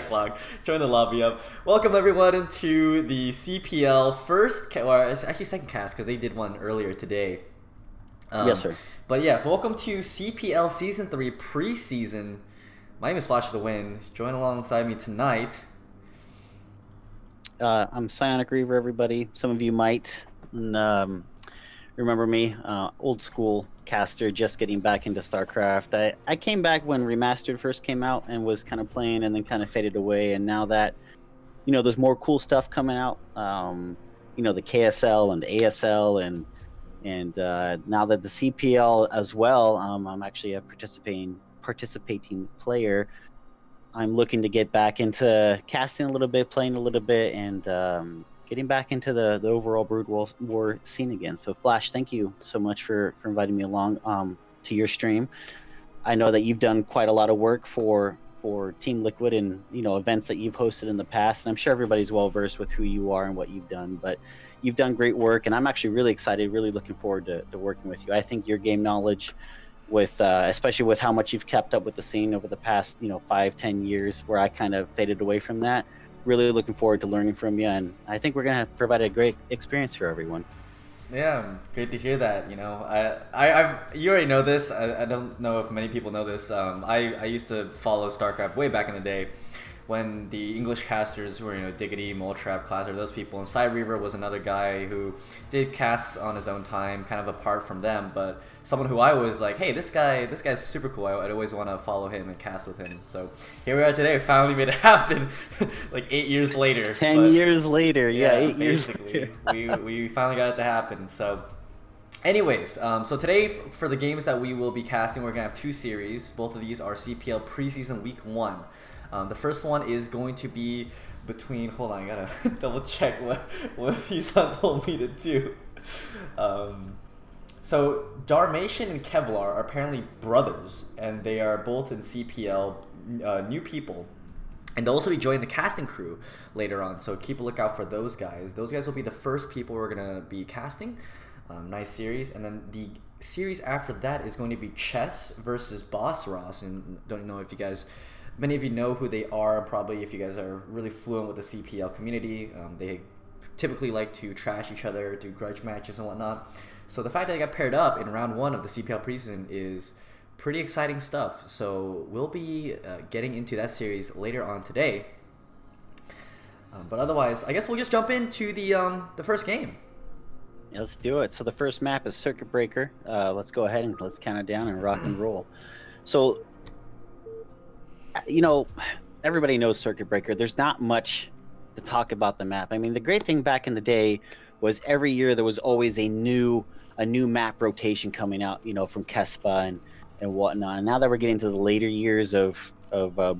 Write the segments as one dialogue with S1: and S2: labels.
S1: clock. Join the lobby up. Welcome everyone into the CPL first, or it's actually second cast because they did one earlier today.
S2: Yes, sir.
S1: But yeah, so welcome to CPL Season 3 Preseason. My name is FlaShFTW. Join alongside me tonight.
S2: I'm CPL, everybody. Some of you might remember me, old school caster, just getting back into StarCraft. I came back when Remastered first came out and was kind of playing and then kind of faded away. And now that, there's more cool stuff coming out, the KSL and the ASL and now that the CPL as well, I'm actually a participating player. I'm looking to get back into casting a little bit, playing a little bit, and getting back into the overall Brood War scene again. So Flash, thank you so much for inviting me along to your stream. I know that you've done quite a lot of work for Team Liquid and events that you've hosted in the past, and I'm sure everybody's well versed with who you are and what you've done, but you've done great work, and I'm actually really excited, really looking forward to working with you. I think your game knowledge, with especially with how much you've kept up with the scene over the past 5-10 years, where I kind of faded away from that, really looking forward to learning from you, and I think we're gonna provide a great experience for everyone.
S1: Yeah, great to hear that. You already know this. I don't know if many people know this. I used to follow StarCraft way back in the day, when the English casters were, Diggity, Moletrap, Classer, those people. And CPL was another guy who did casts on his own time, kind of apart from them, but someone who I was like, hey, this guy's super cool. I'd always want to follow him and cast with him. So here we are today. We finally made it happen, like 8 years later.
S2: 10 years later, yeah, 8 years
S1: later. we finally got it to happen. So anyways, so today for the games that we will be casting, we're going to have 2 series. Both of these are CPL Preseason Week 1. The first one is going to be between, hold on, I gotta double check what PsyonicrReaver told me to do. So Darmation and Kevlarz are apparently brothers, and they are both in CPL, new people. And they'll also be joining the casting crew later on, so keep a lookout for those guys. Those guys will be the first people we're gonna be casting. Nice series. And then the series after that is going to be Chess versus Boss Ross, and don't know if you guys... Many of you know who they are, probably if you guys are really fluent with the CPL community. They typically like to trash each other, do grudge matches and whatnot. So the fact that they got paired up in round 1 of the CPL preseason is pretty exciting stuff. So we'll be getting into that series later on today. But otherwise, I guess we'll just jump into the first game.
S2: Yeah, let's do it. So the first map is Circuit Breaker. Let's go ahead and let's count it down and rock and roll. So, everybody knows Circuit Breaker. There's not much to talk about the map. I mean, the great thing back in the day was every year there was always a new map rotation coming out, from Kespa and whatnot. And now that we're getting to the later years of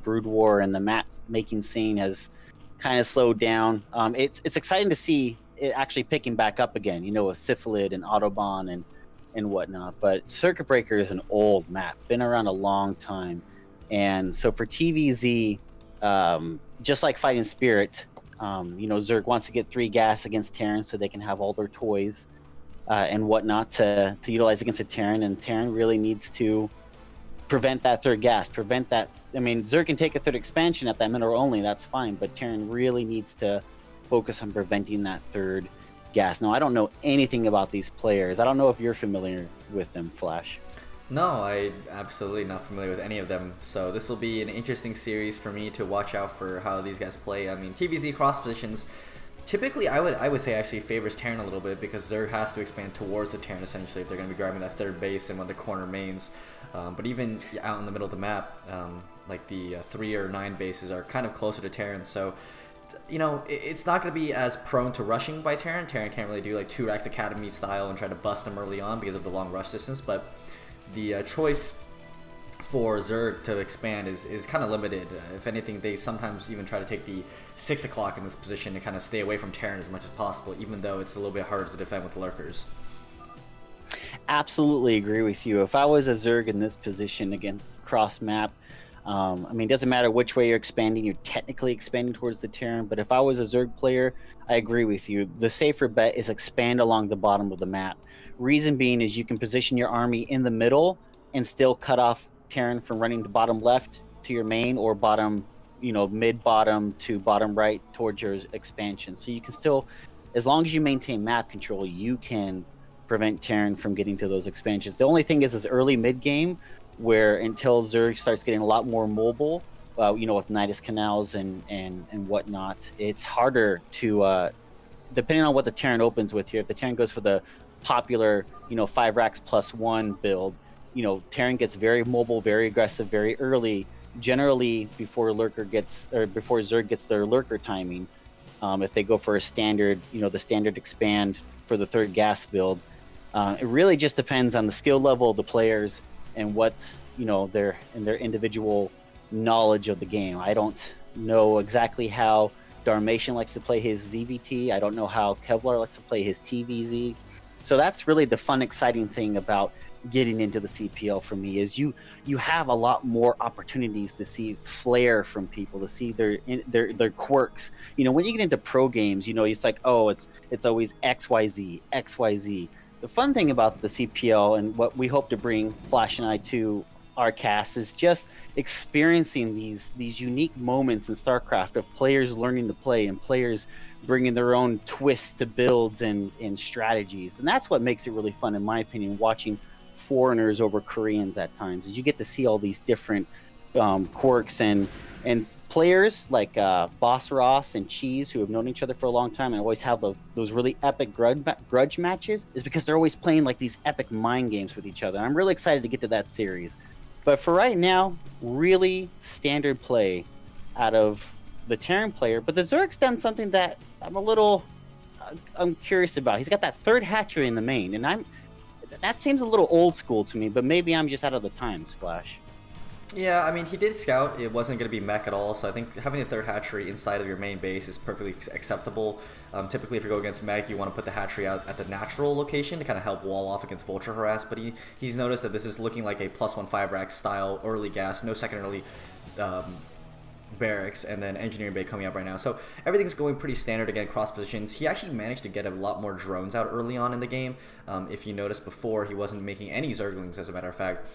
S2: Brood War, and the map making scene has kind of slowed down, it's exciting to see it actually picking back up again, with Syphilid and Autobahn and whatnot. But Circuit Breaker is an old map, been around a long time. And so for TVZ, just like Fighting Spirit, Zerg wants to get 3 gas against Terran so they can have all their toys and whatnot to utilize against a Terran. And Terran really needs to prevent that 3rd gas, prevent that. I mean, Zerg can take a 3rd expansion at that mineral only, that's fine, but Terran really needs to focus on preventing that 3rd gas. Now, I don't know anything about these players. I don't know if you're familiar with them, Flash.
S1: No, I absolutely not familiar with any of them. So this will be an interesting series for me to watch out for how these guys play. I mean, TVZ cross positions, typically I would say actually favors Terran a little bit, because Zerg has to expand towards the Terran essentially if they're going to be grabbing that 3rd base and one of the corner mains. But even out in the middle of the map, like the 3 or 9 bases are kind of closer to Terran. So it's not going to be as prone to rushing by Terran. Terran can't really do like 2 Racks Academy style and try to bust them early on because of the long rush distance, but the choice for Zerg to expand is kind of limited. If anything, they sometimes even try to take the 6 o'clock in this position to kind of stay away from Terran as much as possible, even though it's a little bit harder to defend with lurkers.
S2: Absolutely agree with you. If I was a Zerg in this position against cross map, I mean, it doesn't matter which way you're expanding, you're technically expanding towards the Terran, but if I was a Zerg player, I agree with you. The safer bet is expand along the bottom of the map. Reason being is you can position your army in the middle and still cut off Terran from running to bottom left to your main or bottom mid bottom to bottom right towards your expansion. So you can still, as long as you maintain map control, you can prevent Terran from getting to those expansions. The only thing is early mid game, where until Zerg starts getting a lot more mobile, with Nidus canals and whatnot, it's harder to, depending on what the Terran opens with here. If the Terran goes for the popular, 5 racks plus 1 build, Terran gets very mobile, very aggressive, very early. Generally, before Zerg gets their lurker timing, if they go for a standard, the standard expand for the 3rd gas build, it really just depends on the skill level of the players and what their individual knowledge of the game. I don't know exactly how Darmation likes to play his ZVT. I don't know how Kevlarz likes to play his TVZ. So that's really the fun, exciting thing about getting into the CPL for me, is you have a lot more opportunities to see flair from people, to see their quirks. When you get into pro games, it's like, oh, it's always XYZ. The fun thing about the CPL, and what we hope to bring Flash and I to our cast, is just experiencing these unique moments in StarCraft of players learning to play and players bringing their own twists to builds and strategies. And that's what makes it really fun, in my opinion, watching foreigners over Koreans at times, is you get to see all these different quirks and players like Boss Ross and Cheese, who have known each other for a long time and always have those really epic grudge matches, is because they're always playing like these epic mind games with each other. I'm really excited to get to that series. But for right now, really standard play out of the Terran player. But the Zerg's done something that I'm curious about. He's got that 3rd hatchery in the main, and that seems a little old school to me, but maybe I'm just out of the times, Flash.
S1: Yeah, I mean, he did scout. It wasn't going to be mech at all, so I think having a 3rd hatchery inside of your main base is perfectly acceptable. Typically, if you go against mech, you want to put the hatchery out at the natural location to kind of help wall off against vulture harass, but he's noticed that this is looking like a +1 5 rack style early gas, no second early barracks, and then engineering bay coming up right now. So everything's going pretty standard again, cross positions. He actually managed to get a lot more drones out early on in the game. If you noticed before, he wasn't making any Zerglings, as a matter of fact,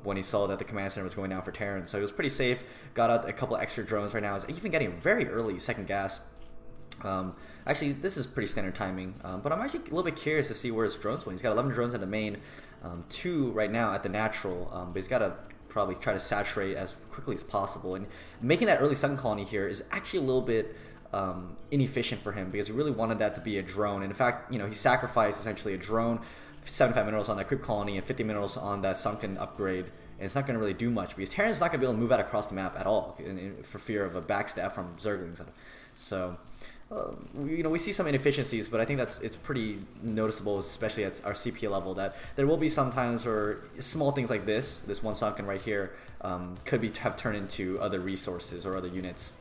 S1: when he saw that the command center was going down for Terran. So he was pretty safe, got out a couple extra drones right now. He's even getting a very early 2nd gas. Actually, this is pretty standard timing, but I'm actually a little bit curious to see where his drones went. He's got 11 drones in the main, 2 right now at the natural, but he's got to probably try to saturate as quickly as possible. And making that early sun colony here is actually a little bit inefficient for him, because he really wanted that to be a drone. And in fact, he sacrificed essentially a drone, 75 minerals on that creep colony and 50 minerals on that sunken upgrade. And it's not going to really do much, because Terran's not going to be able to move out across the map at all for fear of a backstab from Zerglings. So we see some inefficiencies, but I think it's pretty noticeable, especially at our CPL level, that there will be some times where small things like this one sunken right here, could have turned into other resources or other units.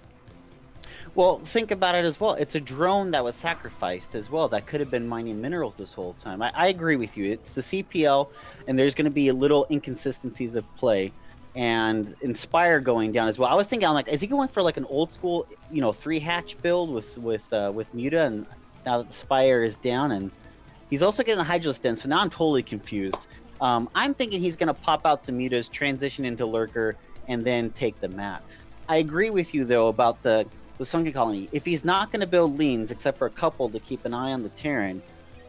S2: Well, think about it as well. It's a drone that was sacrificed as well that could have been mining minerals this whole time. I agree with you. It's the CPL, and there's going to be a little inconsistencies of play. And Inspire going down as well. I was thinking, I'm like, is he going for like an old school, 3 hatch build with Muta, and now that the Spire is down, and he's also getting the Hydralisk Den, so now I'm totally confused. I'm thinking he's going to pop out to Mutas, transition into Lurker, and then take the map. I agree with you, though, about the Sunken Colony. If he's not going to build leans, except for a couple to keep an eye on the Terran,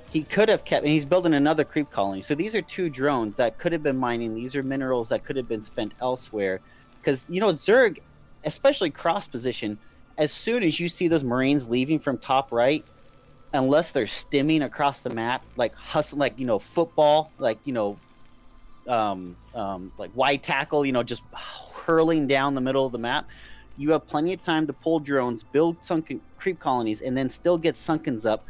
S2: he could have kept, and he's building another creep colony. So these are 2 drones that could have been mining. These are minerals that could have been spent elsewhere. Because, Zerg, especially cross position, as soon as you see those Marines leaving from top right, unless they're stimming across the map, like hustling, like, football, like, like wide tackle, just hurling down the middle of the map, you have plenty of time to pull drones, build sunken creep colonies, and then still get sunkens up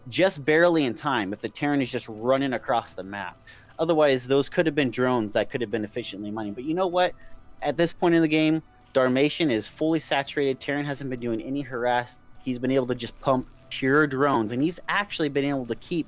S2: just barely in time if the Terran is just running across the map. Otherwise, those could have been drones that could have been efficiently mining. But you know what? At this point in the game, Darmation is fully saturated. Terran hasn't been doing any harass. He's been able to just pump pure drones, and he's actually been able to keep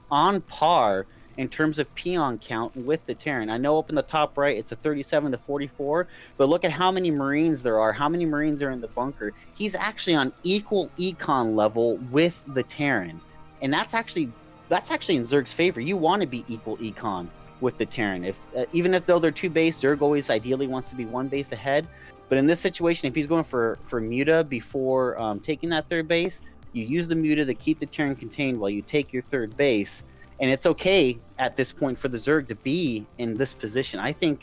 S2: on par in terms of peon count with the Terran. I know up in the top right, it's a 37 to 44, but look at how many Marines there are, how many Marines are in the bunker. He's actually on equal econ level with the Terran. And that's actually in Zerg's favor. You want to be equal econ with the Terran. Even if though they're 2 base, Zerg always ideally wants to be 1 base ahead. But in this situation, if he's going for Muta before taking that third base, you use the Muta to keep the Terran contained while you take your third base. And it's okay at this point for the Zerg to be in this position. I think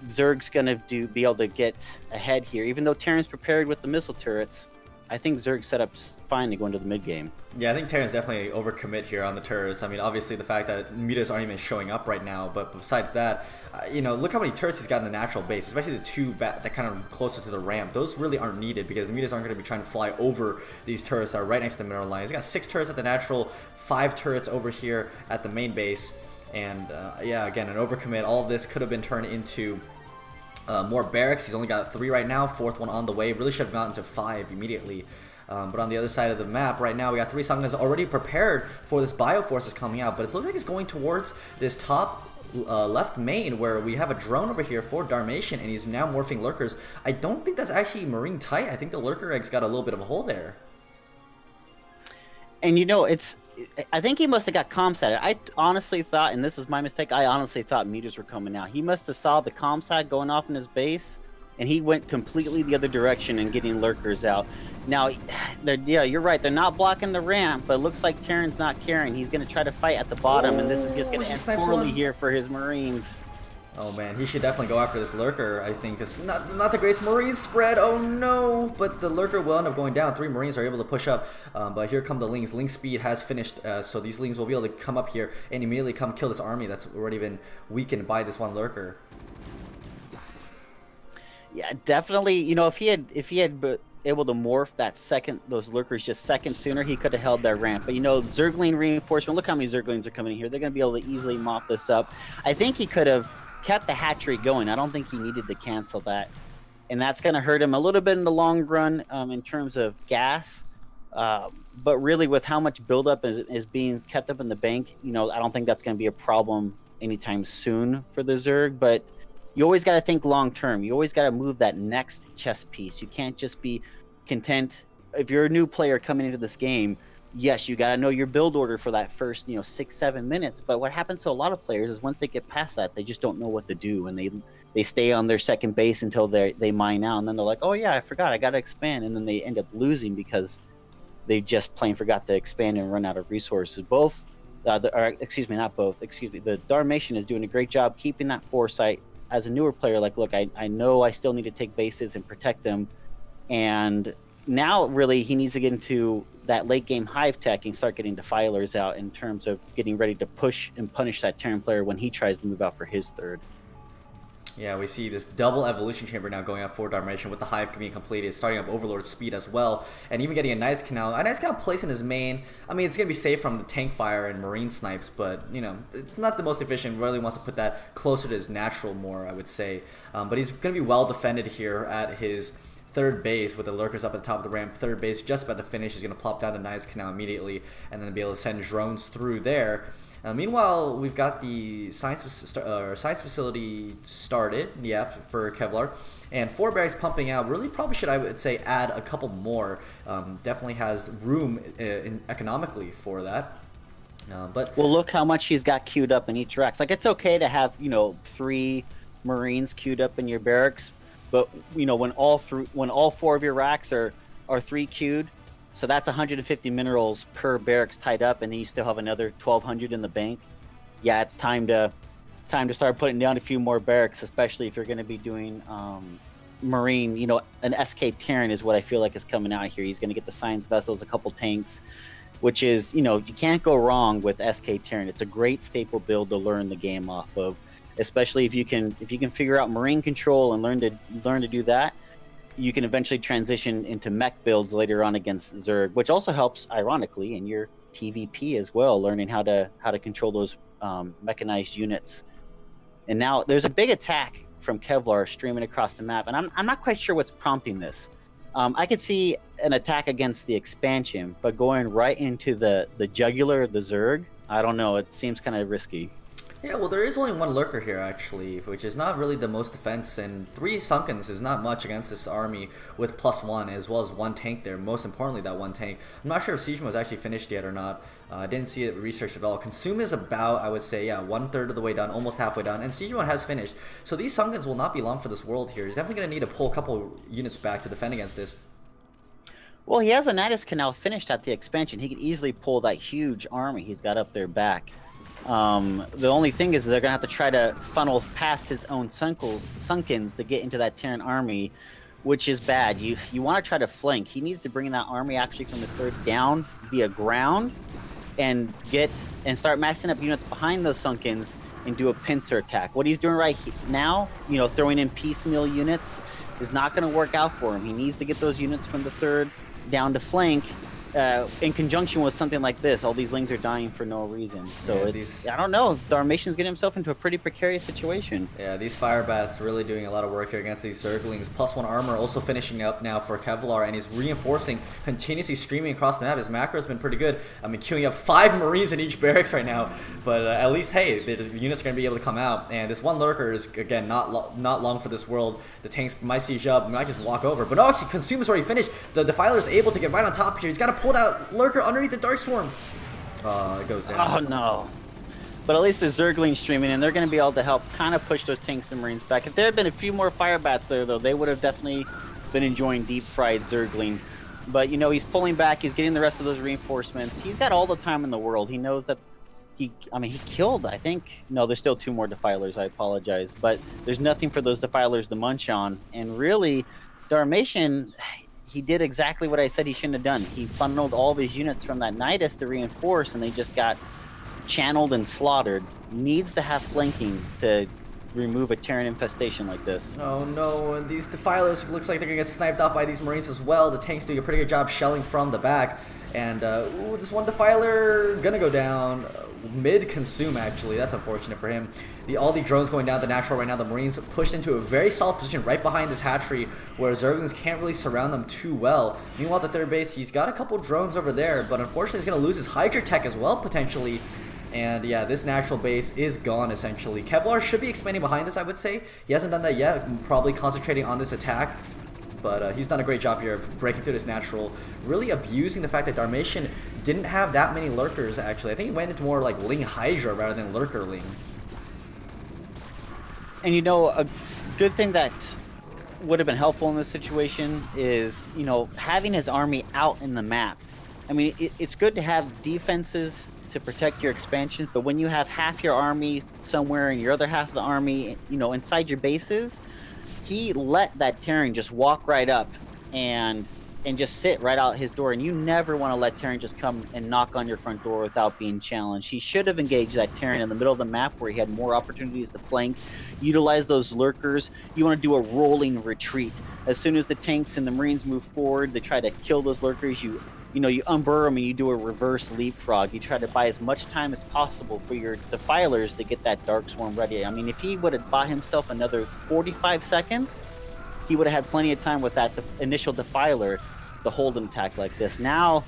S2: Zerg's going to be able to get ahead here. Even though Terran's prepared with the missile turrets, I think Zerg's set up fine to go into the mid game.
S1: Yeah, I think Terran's definitely overcommit here on the turrets. I mean, obviously the fact that mutas aren't even showing up right now, but besides that, you know, look how many turrets he's got in the natural base, especially the two that kind of closest to the ramp. Those really aren't needed because the mutas aren't going to be trying to fly over these turrets that are right next to the mineral line. He's got 6 turrets at the natural, 5 turrets over here at the main base, and yeah, again, an overcommit. All of this could have been turned into more barracks. He's only got 3 right now, 4th one on the way. Really should have gotten to 5 immediately. But on the other side of the map right now, we got 3 Sanghas already prepared for this Bioforces coming out. But it looks like it's going towards this top left main where we have a drone over here for Darmation, and he's now morphing lurkers. I don't think that's actually Marine tight. I think the lurker egg's got a little bit of a hole there.
S2: And you know, I think he must have got comsat. I honestly thought, and this is my mistake, I honestly thought mutas were coming out. He must have saw the comsat going off in his base, and he went completely the other direction and getting lurkers out. Now, yeah, you're right. They're not blocking the ramp, but it looks like Terran's not caring. He's going to try to fight at the bottom, and this is just going to end poorly here for his Marines.
S1: Oh man, he should definitely go after this lurker, I think. It's not the greatest Marine spread, oh no! But the lurker will end up going down. 3 Marines are able to push up, but here come the Lings. Ling speed has finished, so these Lings will be able to come up here and immediately come kill this army that's already been weakened by this one lurker.
S2: Yeah, definitely. You know, if he had able to morph those lurkers just seconds sooner, he could have held that ramp. But you know, Zergling reinforcement. Look how many Zerglings are coming in here. They're going to be able to easily mop this up. I think he could have kept the hatchery going. I don't think he needed to cancel that, and that's going to hurt him a little bit in the long run in terms of gas. But really, with how much buildup is being kept up in the bank, you know, I don't think that's going to be a problem anytime soon for the Zerg. But you always got to think long term. You always got to move that next chess piece. You can't just be content. If you're a new player coming into this game, yes, you got to know your build order for that first, 6-7 minutes. But what happens to a lot of players is once they get past that, they just don't know what to do, and they stay on their second base until they mine out, and then they're like, oh yeah, I forgot, I got to expand, and then they end up losing because they just plain forgot to expand and run out of resources. The Darmation is doing a great job keeping that foresight. As a newer player, like, look, I know I still need to take bases and protect them, and now really he needs to get into that late game hive tech and start getting defilers out in terms of getting ready to push and punish that Terran player when he tries to move out for his third.
S1: Yeah, we see this double evolution chamber now going out for Darmation with the hive being completed, starting up Overlord speed as well, and even getting a nice canal placed in his main. I mean, it's going to be safe from the tank fire and Marine snipes, but, it's not the most efficient. Really wants to put that closer to his natural more, I would say. But he's going to be well defended here at his third base with the lurkers up at the top of the ramp. Third base just about to finish. He's going to plop down the nice canal immediately and then be able to send drones through there. Meanwhile, we've got the science facility started, for Kevlarz, and 4 barracks pumping out. Really probably should, I would say, add a couple more. Definitely has room economically for that. But
S2: well, look how much he's got queued up in each rack. Like, it's okay to have 3 Marines queued up in your barracks, but when all 4 of your racks are 3 queued. So that's 150 minerals per barracks tied up, and then you still have another 1,200 in the bank. Yeah, it's time to start putting down a few more barracks, especially if you're going to be doing Marine. An SK Terran is what I feel like is coming out here. He's going to get the science vessels, a couple tanks, which is, you can't go wrong with SK Terran. It's a great staple build to learn the game off of, especially if you can figure out Marine control and learn to do that. You can eventually transition into mech builds later on against Zerg, which also helps, ironically, in your TVP as well, learning how to control those mechanized units. And now there's a big attack from Kevlarz streaming across the map, and I'm not quite sure what's prompting this. I could see an attack against the expansion, but going right into the jugular of the Zerg, I don't know. It seems kind of risky.
S1: Yeah, well, there is only one lurker here, actually, which is not really the most defense, and 3 Sunkens is not much against this army with +1, as well as 1 tank there, most importantly, that 1 tank. I'm not sure if Siege was actually finished yet or not. I didn't see it researched at all. Consume is about, I would say, yeah, 1/3 of the way done, almost halfway done, and Siege has finished. So these Sunkens will not be long for this world here. He's definitely going to need to pull a couple units back to defend against this.
S2: Well, he has a Nidus Canal finished at the expansion. He could easily pull that huge army he's got up there back. The only thing is they're gonna have to try to funnel past his own Sunkens to get into that Terran army, which is bad. You want to try to flank. He needs to bring that army actually from his 3rd down via ground, and start massing up units behind those Sunkens and do a pincer attack. What he's doing right now, you know, throwing in piecemeal units, is not going to work out for him. He needs to get those units from the 3rd down to flank. In conjunction with something like this, all these lings are dying for no reason. So I don't know. Darmation's getting himself into a pretty precarious situation.
S1: Yeah, these Firebats really doing a lot of work here against these Zerglings. +1 armor also finishing up now for Kevlarz, and he's reinforcing, continuously screaming across the map. His macro's been pretty good. I mean, queuing up 5 Marines in each barracks right now. But at least, hey, the units are going to be able to come out. And this 1 Lurker is, again, not long for this world. The tanks might siege up, might just walk over. But no, actually, Consume is already finished. The Defiler is able to get right on top here. He's got to pull that Lurker underneath the Dark Swarm. It goes down.
S2: Oh no. But at least the Zerglings streaming, and they're going to be able to help kind of push those tanks and Marines back. If there had been a few more Firebats there, though, they would have definitely been enjoying deep-fried Zergling. But, you know, he's pulling back. He's getting the rest of those reinforcements. He's got all the time in the world. He knows that he killed, I think. No, there's still 2 more Defilers. I apologize. But there's nothing for those Defilers to munch on. And really, Darmation, he did exactly what I said he shouldn't have done. He funneled all of his units from that Nidus to reinforce, and they just got channeled and slaughtered. Needs to have flanking to remove a Terran infestation like this.
S1: Oh no, and these Defilers looks like they're gonna get sniped off by these Marines as well. The tank's doing a pretty good job shelling from the back. And ooh, this 1 Defiler gonna go down. Mid-consume, actually. That's unfortunate for him. All the drones going down the natural right now. The Marines pushed into a very solid position right behind this hatchery where Zerglings can't really surround them too well. Meanwhile, the 3rd base, he's got a couple drones over there, but unfortunately he's going to lose his Hydra tech as well, potentially. And yeah, this natural base is gone, essentially. Kevlarz should be expanding behind this, I would say. He hasn't done that yet, probably concentrating on this attack. But he's done a great job here of breaking through this natural, really abusing the fact that Darmation didn't have that many lurkers, actually. I think he went into more like Ling Hydra rather than Lurker Ling.
S2: And you know, a good thing that would have been helpful in this situation is, you know, having his army out in the map. I mean, it's good to have defenses to protect your expansions, but when you have half your army somewhere and your other half of the army, you know, inside your bases, he let that Terran just walk right up and just sit right out his door, and you never want to let Terran just come and knock on your front door without being challenged. He should have engaged that Terran in the middle of the map where he had more opportunities to flank, utilize those lurkers. You want to do a rolling retreat. As soon as the tanks and the Marines move forward, they try to kill those lurkers. You unburr them and you do a reverse leapfrog. You try to buy as much time as possible for your Defilers to get that Dark Swarm ready. I mean, if he would have bought himself another 45 seconds, he would have had plenty of time with that initial Defiler to hold an attack like this. Now,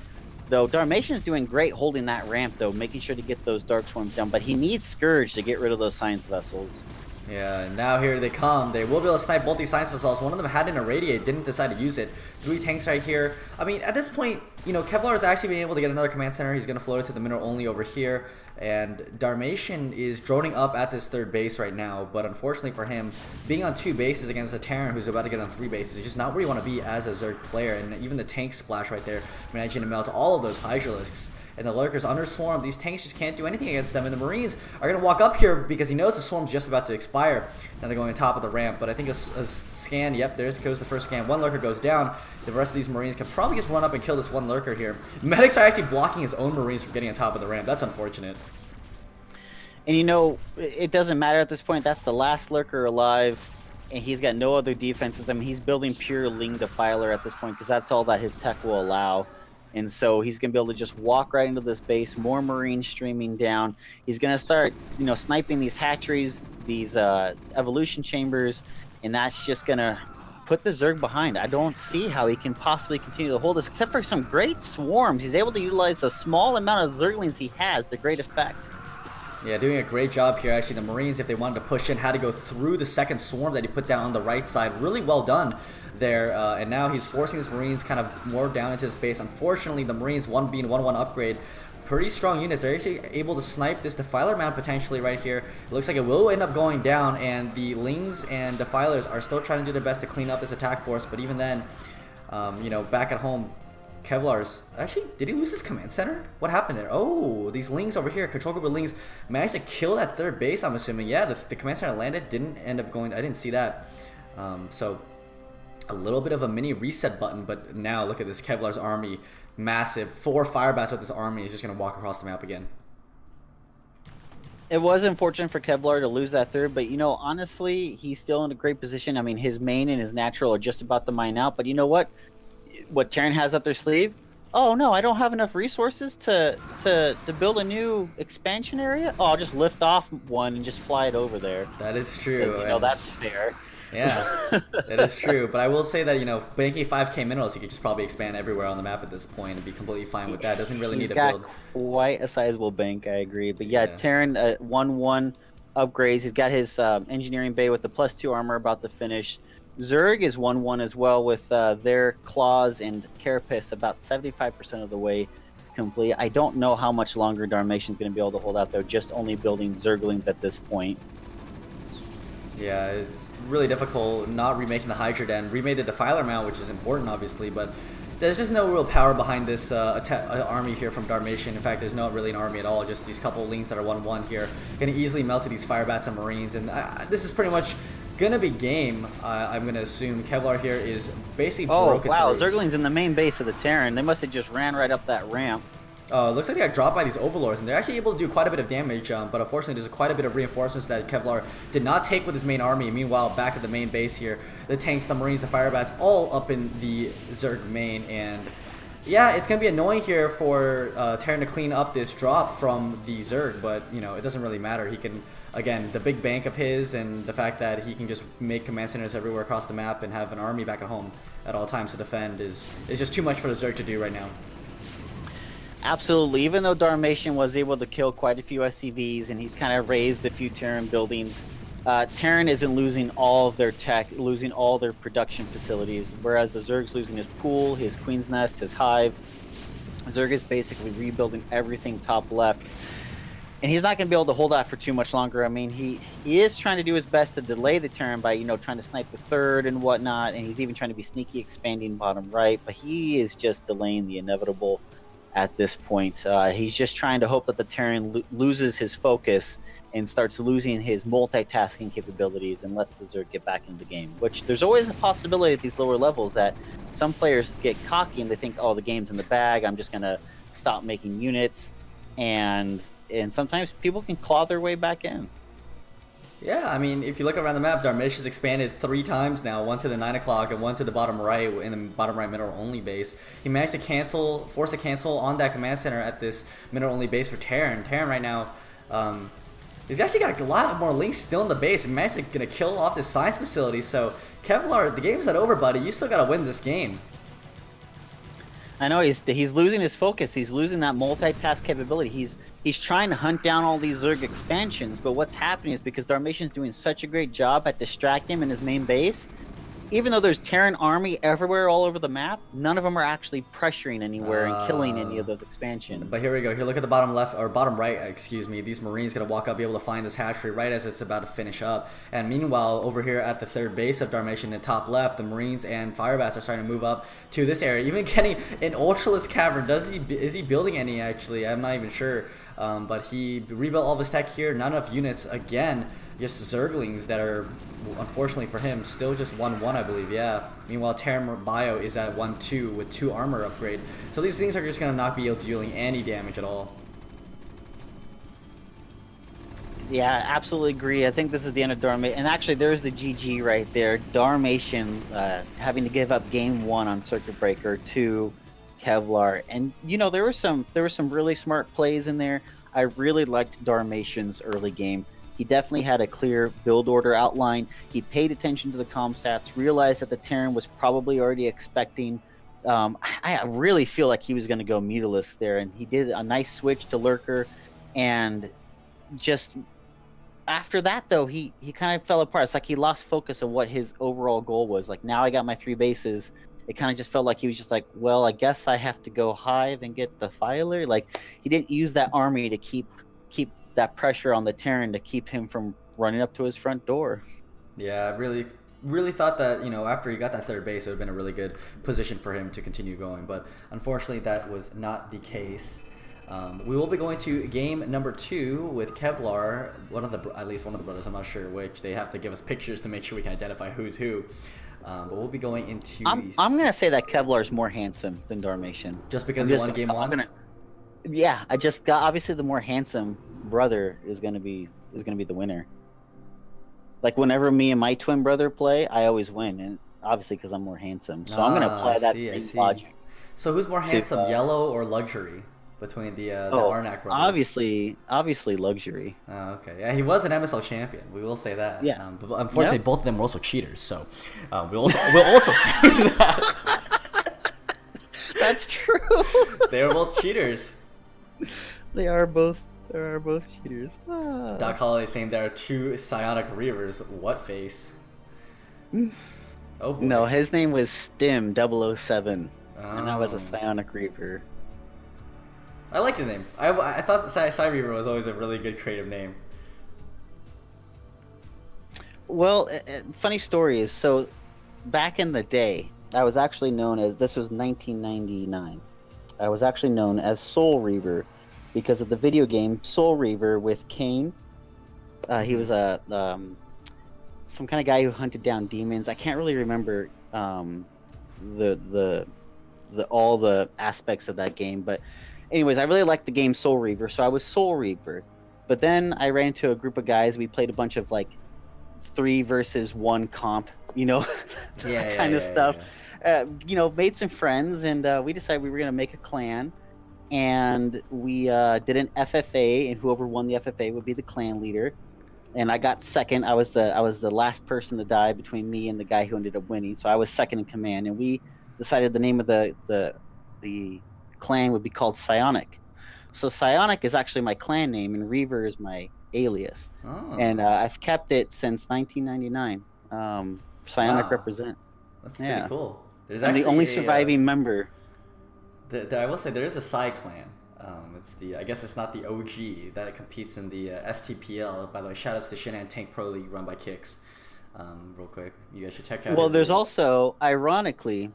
S2: though, Darmation is doing great holding that ramp, though, making sure to get those Dark Swarms down, but he needs Scourge to get rid of those Science Vessels.
S1: Yeah, and now here they come. They will be able to snipe both these Science Vessels. One of them had an Irradiate, didn't decide to use it. 3 tanks right here. I mean, at this point, you know, Kevlarz is actually being able to get another command center. He's going to float it to the middle only over here. And Darmation is droning up at this 3rd base right now. But unfortunately for him, being on 2 bases against a Terran who's about to get on 3 bases is just not where you want to be as a Zerg player. And even the tank splash right there, managing to melt all of those Hydralisks. And the Lurkers under Swarm, these tanks just can't do anything against them. And the Marines are going to walk up here because he knows the Swarm's just about to expire. Now they're going on top of the ramp. But I think a scan, yep, there goes the first scan. 1 Lurker goes down. The rest of these Marines can probably just run up and kill this 1 Lurker here. Medics are actually blocking his own Marines from getting on top of the ramp. That's unfortunate.
S2: And you know, it doesn't matter at this point. That's the last Lurker alive. And he's got no other defenses. I mean, he's building pure Ling Defiler at this point because that's all that his tech will allow. And so he's going to be able to just walk right into this base, more Marines streaming down. He's going to start, you know, sniping these hatcheries, these evolution chambers, and that's just going to put the Zerg behind. I don't see how he can possibly continue to hold this, except for some great swarms. He's able to utilize the small amount of Zerglings he has to great effect.
S1: Yeah, doing a great job here. Actually, the Marines, if they wanted to push in, had to go through the second swarm that he put down on the right side. Really well done there. And now he's forcing his Marines kind of more down into his base. Unfortunately, the Marines, one being 1-1 upgrade, pretty strong units. They're actually able to snipe this Defiler mount potentially right here. It looks like it will end up going down, and the Lings and Defilers are still trying to do their best to clean up this attack force. But even then, you know, back at home, Kevlarz, actually, did he lose his command center? What happened there? Oh, these Lings over here, control group of Lings, managed to kill that third base, I'm assuming. Yeah, the command center landed, didn't end up going, I didn't see that. So, a little bit of a mini reset button, but now look at this Kevlarz army, massive, 4 firebats with this army is just going to walk across the map again.
S2: It was unfortunate for Kevlar to lose that third, but you know, honestly, he's still in a great position. I mean, his main and his natural are just about to mine out, but you know what? What Terran has up their sleeve? Oh no, I don't have enough resources to build a new expansion area. Oh, I'll just lift off one and just fly it over there.
S1: That is true.
S2: You know, that's fair.
S1: Yeah, that is true. But I will say that, you know, banking 5k minerals, you could just probably expand everywhere on the map at this point and be completely fine with that. Doesn't really need to build.
S2: He's got quite a sizable bank, I agree. But yeah, Terran 1-1 upgrades. He's got his engineering bay with the +2 armor about to finish. Zerg is 1-1 as well with their claws and carapace about 75% of the way complete. I don't know how much longer Darmation's going to be able to hold out. They're just only building Zerglings at this point.
S1: Yeah, it's really difficult not remaking the Hydra Den. Remade the Defiler mount, which is important, obviously, but there's just no real power behind this army here from Darmation. In fact, there's not really an army at all, just these couple Lings that are 1-1 here. Going to easily melt to these Firebats and Marines, and this is pretty much going to be game. I'm going to assume Kevlar here is basically broken
S2: through. Oh, wow,
S1: through.
S2: Zerglings in the main base of the Terran. They must have just ran right up that ramp.
S1: Looks like they got dropped by these Overlords, and they're actually able to do quite a bit of damage, but unfortunately there's quite a bit of reinforcements that Kevlar did not take with his main army. Meanwhile, back at the main base here, the tanks, the Marines, the Firebats, all up in the Zerg main, and yeah, it's going to be annoying here for Terran to clean up this drop from the Zerg, but, you know, it doesn't really matter. He can, again, the big bank of his and the fact that he can just make command centers everywhere across the map and have an army back at home at all times to defend is just too much for the Zerg to do right now.
S2: Absolutely. Even though Darmation was able to kill quite a few SCVs and he's kind of raised a few Terran buildings, Terran isn't losing all of their tech, losing all their production facilities, whereas the Zerg's losing his pool, his Queen's Nest, his hive. Zerg is basically rebuilding everything top left. And he's not going to be able to hold that for too much longer. I mean, he is trying to do his best to delay the Terran by, you know, trying to snipe the third and whatnot, and he's even trying to be sneaky expanding bottom right, but he is just delaying the inevitable at this point. He's just trying to hope that the Terran loses his focus and starts losing his multitasking capabilities and lets the Zerg get back into the game, which there's always a possibility at these lower levels that some players get cocky and they think, oh, the game's in the bag, I'm just going to stop making units, and sometimes people can claw their way back in.
S1: Yeah, I mean, if you look around the map, Darmation's expanded 3 times now, one to the 9 o'clock and one to the bottom right, in the bottom right mineral only base. He managed to force a cancel on that command center at this mineral only base for Terran. Terran right now, he's actually got a lot more Lings still in the base. He managed to gonna kill off this science facility. So Kevlar, the game's not over, buddy. You still gotta win this game.
S2: I know he's losing his focus. He's losing that multitask capability. He's trying to hunt down all these Zerg expansions, but what's happening is because Darmation's doing such a great job at distracting him in his main base, even though there's Terran army everywhere all over the map, none of them are actually pressuring anywhere and killing any of those expansions.
S1: But here we go. Here, look at the bottom left, or bottom right, excuse me. These Marines going to walk up, be able to find this hatchery right as it's about to finish up. And meanwhile, over here at the third base of Darmation in top left, the Marines and Firebats are starting to move up to this area. Even getting an Ultralisk Cavern. Is he building any, actually? I'm not even sure. But he rebuilt all of his tech here. Not enough units. Again, just Zerglings that are, unfortunately for him, still just 1-1, I believe. Yeah. Meanwhile, Terran Bio is at 1-2 with 2 armor upgrade. So these things are just going to not be able to dealing any damage at all.
S2: Yeah, absolutely agree. I think this is the end of Darmation. And actually, there's the GG right there. Darmation having to give up game 1 on Circuit Breaker to Kevlar. And, you know, there were some really smart plays in there. I really liked Darmation's early game. He definitely had a clear build order outline. He paid attention to the comm stats, realized that the Terran was probably already expecting. I really feel like he was going to go Mutalisk there, and he did a nice switch to Lurker, and just after that though, he kind of fell apart. It's like he lost focus of what his overall goal was. Like, now I got my 3 bases. It kind of just felt like he was just like, well, I guess I have to go hive and get the filer. Like, he didn't use that army to keep that pressure on the Terran to keep him from running up to his front door.
S1: Yeah, I really thought that, you know, after he got that 3rd base, it would have been a really good position for him to continue going. But unfortunately, that was not the case. We will be going to game number 2 with Kevlarz, at least one of the brothers. I'm not sure which. They have to give us pictures to make sure we can identify who's who. But we'll be going into.
S2: I'm gonna say that Kevlarz is more handsome than Darmation.
S1: Just because he won game 1.
S2: Yeah, I just got, obviously the more handsome brother is gonna be the winner. Like, whenever me and my twin brother play, I always win, and obviously because I'm more handsome. So I'm gonna apply that same logic.
S1: So who's more handsome, Yellow or Luxury? Between the Arnak brothers.
S2: Obviously luxury.
S1: Oh, okay. Yeah, he was an MSL champion. We will say that.
S2: Yeah.
S1: But unfortunately, both of them were also cheaters. So we'll also say that.
S2: That's true.
S1: They were both cheaters.
S2: They are both cheaters.
S1: Doc Holiday saying there are 2 CPLreavers. What face? Oh boy.
S2: No, his name was Stim 007, and I was a CPLreaver.
S1: I like the name. I thought CPLreaver was always a really good creative name.
S2: Well, funny story is, so back in the day, I was actually known as, this was 1999, I was actually known as Soul Reaver because of the video game Soul Reaver with Kane. He was some kind of guy who hunted down demons. I can't really remember all the aspects of that game, but anyways, I really liked the game Soul Reaver, so I was Soul Reaver. But then I ran into a group of guys. We played a bunch of like 3 versus 1 comp, you know, kind of stuff. Yeah. You know, made some friends, and we decided we were gonna make a clan, and we did an FFA, and whoever won the FFA would be the clan leader. And I got second. I was the last person to die between me and the guy who ended up winning. So I was second in command, and we decided the name of the clan would be called Psionic. So Psionic is actually my clan name, and Reaver is my alias. Oh. And I've kept it since 1999. Psionic represent.
S1: That's pretty cool.
S2: I'm the only surviving member.
S1: I will say there is a Psi clan. I guess it's not the OG that competes in the STPL. By the way, shoutouts to Shannon Tank Pro League run by Kicks. Real quick, you guys should check out.
S2: Well, there's also, ironically,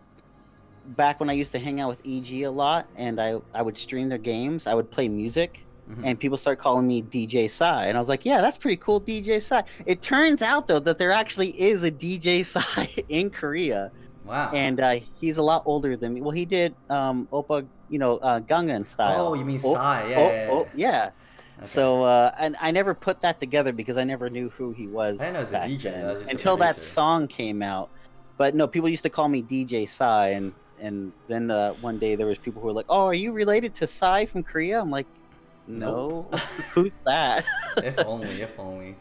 S2: back when I used to hang out with EG a lot, and I would stream their games, I would play music, and people start calling me DJ Psy, and I was like, yeah, that's pretty cool, DJ Psy. It turns out though that there actually is a DJ Psy in Korea.
S1: Wow.
S2: And he's a lot older than me. Well, he did Oppa, Gangnam Style.
S1: Oh, you mean Psy? Yeah.
S2: Okay. So, and I never put that together because I never knew who he was.
S1: I didn't know he was a DJ.
S2: Then,
S1: that was just
S2: until that song came out. But no, people used to call me DJ Psy, and then one day there was people who were like, "Oh, are you related to Psy from Korea?" I'm like, "No, nope. Who's that?"
S1: If only.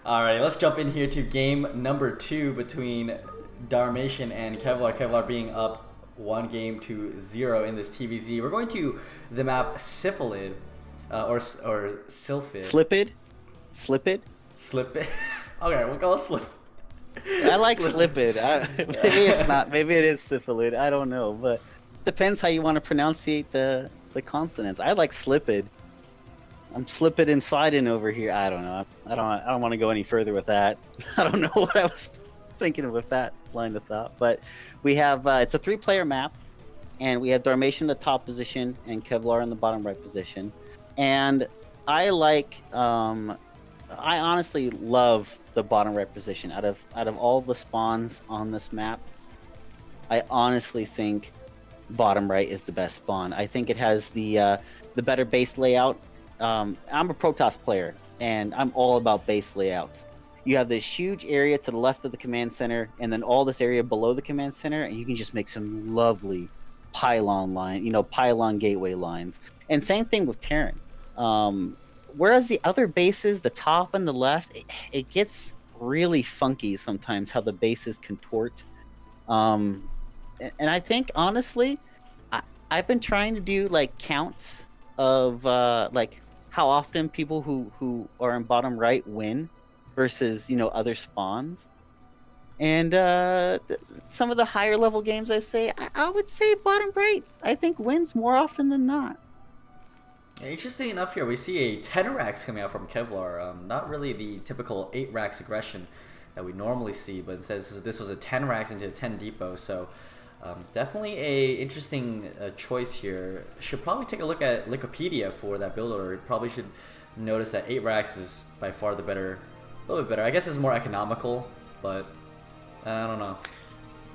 S1: All right, let's jump in here to game number 2 between Darmation and Kevlarz. Kevlarz being up 1-0 in this TVZ. We're going to the map Syphilid, or Sylphid.
S2: Slipid.
S1: Okay, we'll call it Slip.
S2: I like Slipid. Maybe it's not. Maybe it is Syphilid. I don't know, but depends how you want to pronunciate the consonants. I like Slipid. I'm slipping and sliding over here. I don't know. I don't want to go any further with that. I don't know what I was thinking with that line of thought. But we have it's a 3-player map, and we have Darmation in the top position and Kevlarz in the bottom right position. And I honestly love the bottom right position. Out of all the spawns on this map, I honestly think bottom right is the best spawn. I think it has the better base layout. I'm a Protoss player, and I'm all about base layouts. You have this huge area to the left of the command center, and then all this area below the command center, and you can just make some lovely pylon gateway lines. And same thing with Terran. Whereas the other bases, the top and the left, it gets really funky sometimes how the bases contort. And I think, honestly, I've been trying to do like counts of how often people who are in bottom right win versus, you know, other spawns. And some of the higher level games, I would say bottom right, I think, wins more often than not.
S1: Interesting enough here, we see a 10 racks coming out from Kevlar. Not really the typical 8 racks aggression that we normally see, but instead this was a 10 racks into a 10 depot. So definitely a interesting choice here. Should probably take a look at Wikipedia for that build order. Probably should notice that 8 racks is by far the better, a little bit better. I guess it's more economical, but I don't know.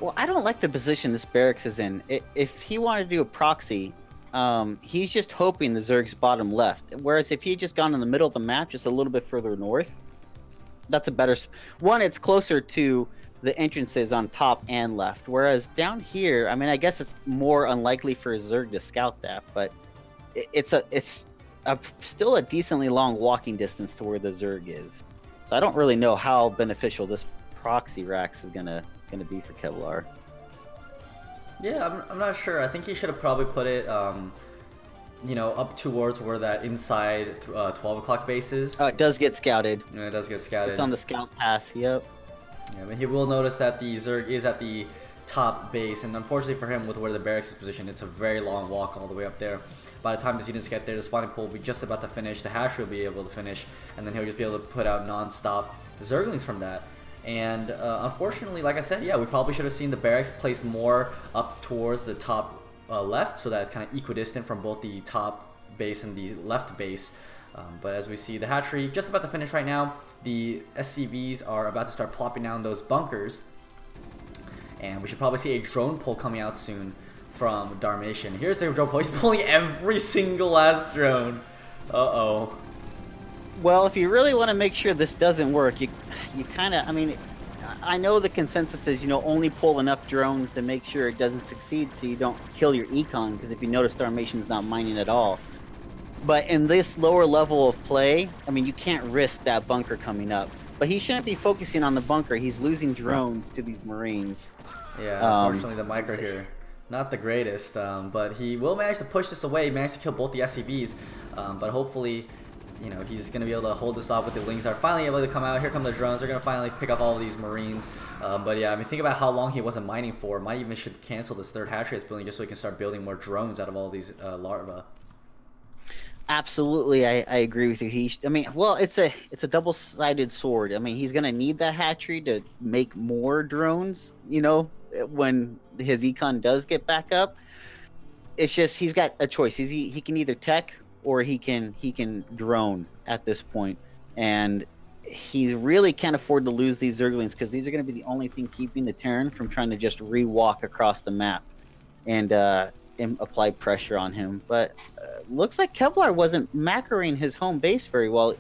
S2: Well, I don't like the position this barracks is in. If he wanted to do a proxy, he's just hoping the Zerg's bottom left. Whereas if he had just gone in the middle of the map, just a little bit further north, that's a better one. It's closer to the entrances on top and left. Whereas down here, I mean, I guess it's more unlikely for a Zerg to scout that, but it's still a decently long walking distance to where the Zerg is. So I don't really know how beneficial this proxy racks is gonna be for Kevlar.
S1: Yeah, I'm not sure. I think he should have probably put it, you know, up towards where that inside 12 o'clock base is.
S2: Oh, it does get scouted.
S1: Yeah, it does get scouted.
S2: It's on the scout path, yep.
S1: Yeah, but he will notice that the Zerg is at the top base, and unfortunately for him, with where the barracks is positioned, it's a very long walk all the way up there. By the time the units get there, the spawning pool will be just about to finish, the hatchery will be able to finish, and then he'll just be able to put out non-stop Zerglings from that. And unfortunately, like I said, yeah, we probably should have seen the barracks placed more up towards the top left, so that it's kind of equidistant from both the top base and the left base. But as we see, the hatchery just about to finish right now. The SCVs are about to start plopping down those bunkers, and we should probably see a drone pull coming out soon from Darmation. Here's the drone pull. He's pulling every single last drone. Uh-oh.
S2: Well, if you really want to make sure this doesn't work, you kind of, I mean, I know the consensus is, you know, only pull enough drones to make sure it doesn't succeed so you don't kill your econ, because if you notice, Darmation's not mining at all. But in this lower level of play, I mean, you can't risk that bunker coming up. But he shouldn't be focusing on the bunker. He's losing drones to these Marines.
S1: Yeah, unfortunately the micro here, not the greatest, but he will manage to push this away. He managed to kill both the SCVs, but hopefully, you know, he's going to be able to hold this off with the wings. Are finally able to come out. Here come the drones. They're going to finally pick up all of these Marines. But yeah, I mean, think about how long he wasn't mining for. Might even should cancel this third hatchery that's building just so he can start building more drones out of all these larvae.
S2: Absolutely, I agree with you. I mean, well, it's a double-sided sword. I mean, he's gonna need that hatchery to make more drones, you know, when his econ does get back up. It's just he's got a choice. He can either tech or he can drone at this point, and he really can't afford to lose these Zerglings, because these are going to be the only thing keeping the Terran from trying to just re-walk across the map and apply pressure on him. But looks like Kevlar wasn't macroing his home base very well.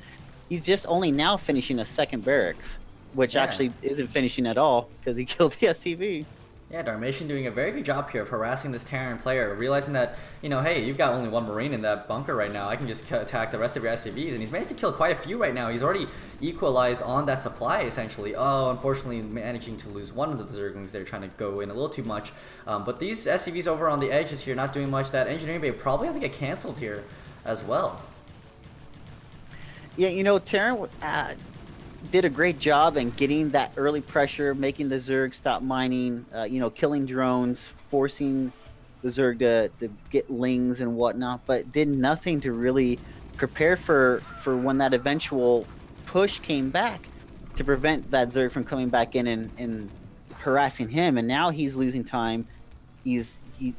S2: He's just only now finishing a second barracks, which actually isn't finishing at all because he killed the SCV.
S1: Yeah, Darmation doing a very good job here of harassing this Terran player, realizing that, you know, hey, you've got only one Marine in that bunker right now. I can just attack the rest of your SCVs, and he's managed to kill quite a few right now. He's already equalized on that supply, essentially. Oh, unfortunately, managing to lose one of the Zerglings. They're trying to go in a little too much. But these SCVs over on the edges here not doing much. That engineering bay probably have to get canceled here as well.
S2: Yeah, you know, Terran did a great job in getting that early pressure, making the Zerg stop mining, you know, killing drones, forcing the Zerg to get lings and whatnot, but did nothing to really prepare for when that eventual push came back to prevent that Zerg from coming back in and harassing him. And now he's losing time. You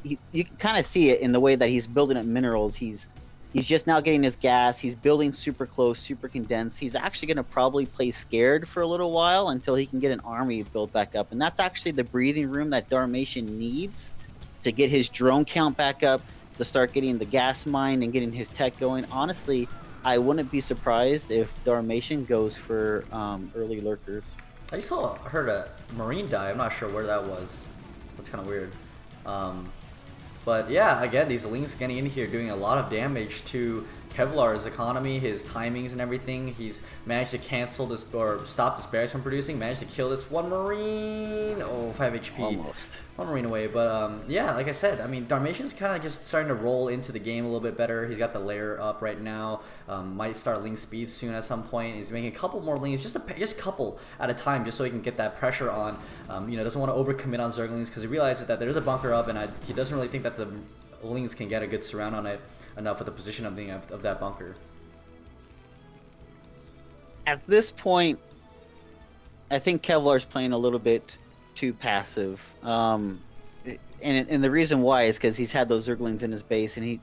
S2: can kind of see it in the way that he's building up minerals. He's just now getting his gas. He's building super close, super condensed. He's actually going to probably play scared for a little while until he can get an army built back up. And that's actually the breathing room that Darmation needs to get his drone count back up, to start getting the gas mine and getting his tech going. Honestly, I wouldn't be surprised if Darmation goes for early lurkers.
S1: I just heard a Marine die. I'm not sure where that was. That's kind of weird. But yeah, again, these Lings getting in here doing a lot of damage to Kevlar's economy, his timings and everything. He's managed to cancel this or stop this barracks from producing, managed to kill this one Marine. Oh, 5 HP.
S2: Almost.
S1: One Marine away. But yeah, like I said, I mean, Darmation's kind of just starting to roll into the game a little bit better. He's got the layer up right now. Might start Ling speed soon at some point. He's making a couple more Lings, just a couple at a time, just so he can get that pressure on. You know, doesn't want to overcommit on Zerglings because he realizes that there's a bunker up, and he doesn't really think that the Lings can get a good surround on it enough with the position of that bunker.
S2: At this point, I think Kevlar's playing a little bit too passive. And the reason why is because he's had those Zerglings in his base, and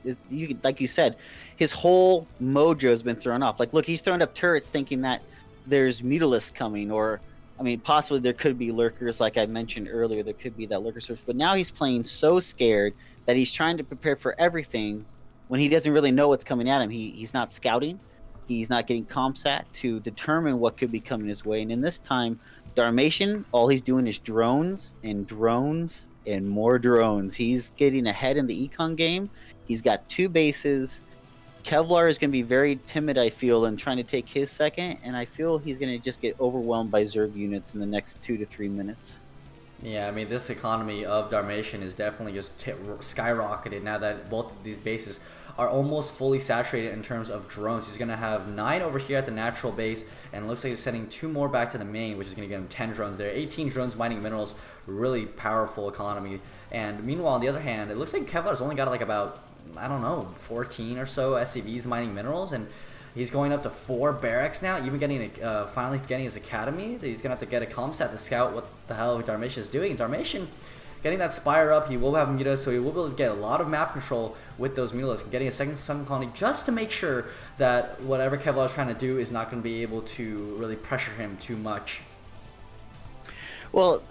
S2: like you said, his whole mojo has been thrown off. Like, look, he's throwing up turrets thinking that there's Mutalisks coming, or, I mean, possibly there could be lurkers, like I mentioned earlier. There could be that lurker surge, but now he's playing so scared that he's trying to prepare for everything when he doesn't really know what's coming at him. He's not scouting. He's not getting ComSat to determine what could be coming his way. And in this time, Darmation, all he's doing is drones and drones and more drones. He's getting ahead in the econ game. He's got 2 bases. Kevlar is going to be very timid, I feel, in trying to take his second, and I feel he's going to just get overwhelmed by Zerg units in the next 2 to 3 minutes.
S1: Yeah, I mean, this economy of Darmation is definitely just skyrocketed now that both of these bases are almost fully saturated in terms of drones. He's going to have 9 over here at the natural base, and it looks like he's sending 2 more back to the main, which is going to get him 10 drones there. 18 drones mining minerals, really powerful economy. And meanwhile, on the other hand, it looks like Kevlar's only got like about, I don't know, 14 or so SCVs mining minerals, and he's going up to 4 barracks now, even getting finally getting his academy. He's going to have to get a ComSat to scout what the hell Darmation is doing. Darmation getting that Spire up, he will have Mutas, so he will be able to get a lot of map control with those Mutalisks, getting a second Sun Colony just to make sure that whatever Kevlar is trying to do is not going to be able to really pressure him too much.
S2: Well,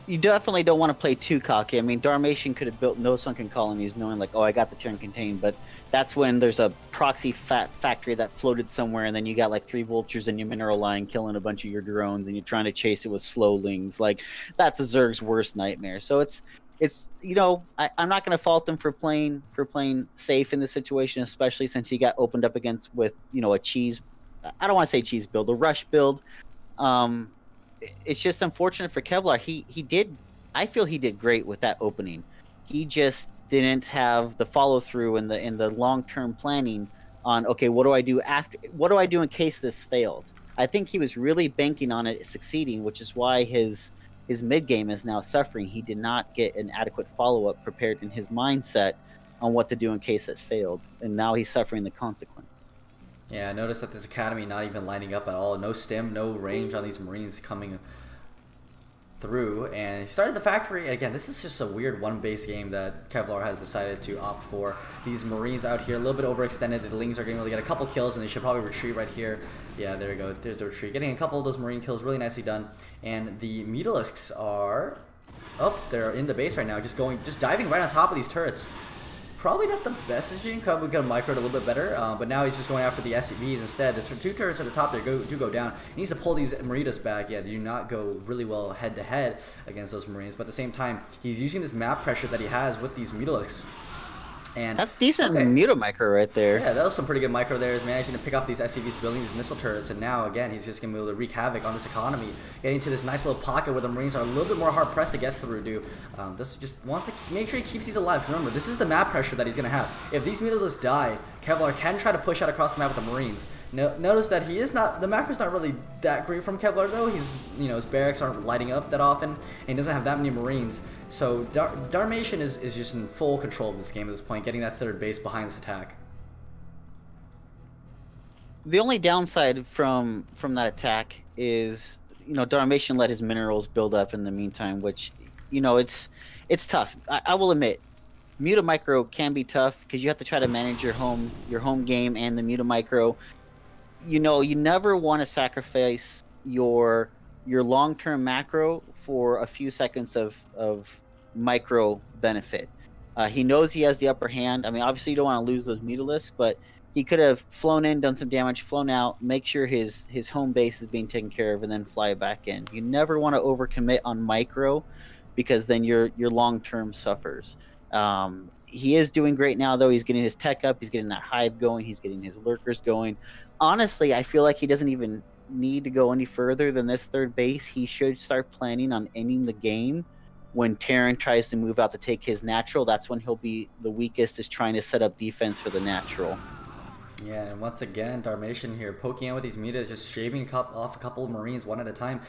S2: you definitely don't want to play too cocky. I mean, Darmation could have built no sunken colonies knowing, like, oh, I got the Terran contained, but that's when there's a proxy factory that floated somewhere, and then you got like 3 vultures in your mineral line killing a bunch of your drones, and you're trying to chase it with slow Lings. Like, that's a Zerg's worst nightmare. So it's you know, I'm not going to fault him for playing safe in this situation, especially since he got opened up against with, you know, a cheese, I don't want to say cheese build, a rush build. It's just unfortunate for Kevlar. I feel he did great with that opening. He just didn't have the follow through in the long-term planning on, okay, what do I do in case this fails? I think he was really banking on it succeeding, which is why his mid game is now suffering. He did not get an adequate follow-up prepared in his mindset on what to do in case it failed, and now he's suffering the consequence.
S1: Yeah, I noticed that this academy not even lining up at all. No stim, no range on these Marines coming through. And he started the factory. Again, this is just a weird one-base game that Kevlar has decided to opt for. These Marines out here, a little bit overextended. The Lings are going to get a couple kills, and they should probably retreat right here. Yeah, there we go. There's the retreat. Getting a couple of those Marine kills, really nicely done. And the Mutalisks are... Oh, they're in the base right now, just diving right on top of these turrets. Probably not the best decision. Probably could have microed a little bit better, but now he's just going after the SCVs instead. The 2 turrets at the top there do go down. He needs to pull these Maritas back. Yeah, they do not go really well head-to-head against those Marines, but at the same time, he's using this map pressure that he has with these Mutalisks. And
S2: that's decent muta micro right there.
S1: Yeah, that was some pretty good micro there. He's managing to pick off these SCVs, building these missile turrets, and now, again, he's just going to be able to wreak havoc on this economy, getting to this nice little pocket where the Marines are a little bit more hard-pressed to get through, dude. This just wants to make sure he keeps these alive. Remember, this is the map pressure that he's going to have. If these Mutalisks die, Kevlar can try to push out across the map with the Marines. Notice that the macro's not really that great from Kevlar, though. His barracks aren't lighting up that often, and he doesn't have that many Marines. So Darmation is just in full control of this game at this point, getting that 3rd base behind this attack.
S2: The only downside from that attack is, you know, Darmation let his minerals build up in the meantime, which, you know, it's tough. I will admit, muta micro can be tough because you have to try to manage your home game and the muta micro. You know, you never want to sacrifice your long-term macro for a few seconds of micro benefit. He knows he has the upper hand. I mean, obviously you don't want to lose those Mutalisks, but he could have flown in, done some damage, flown out, make sure his home base is being taken care of, and then fly back in. You never want to overcommit on micro because then your long term suffers. He is doing great now, though. He's getting his tech up. He's getting that hive going. He's getting his lurkers going. Honestly, I feel like he doesn't even need to go any further than this third base. He should start planning on ending the game when Terran tries to move out to take his natural. That's when he'll be the weakest, is trying to set up defense for the natural.
S1: Yeah, and once again, Darmation here poking out with these mutas, just shaving off a couple of Marines one at a time.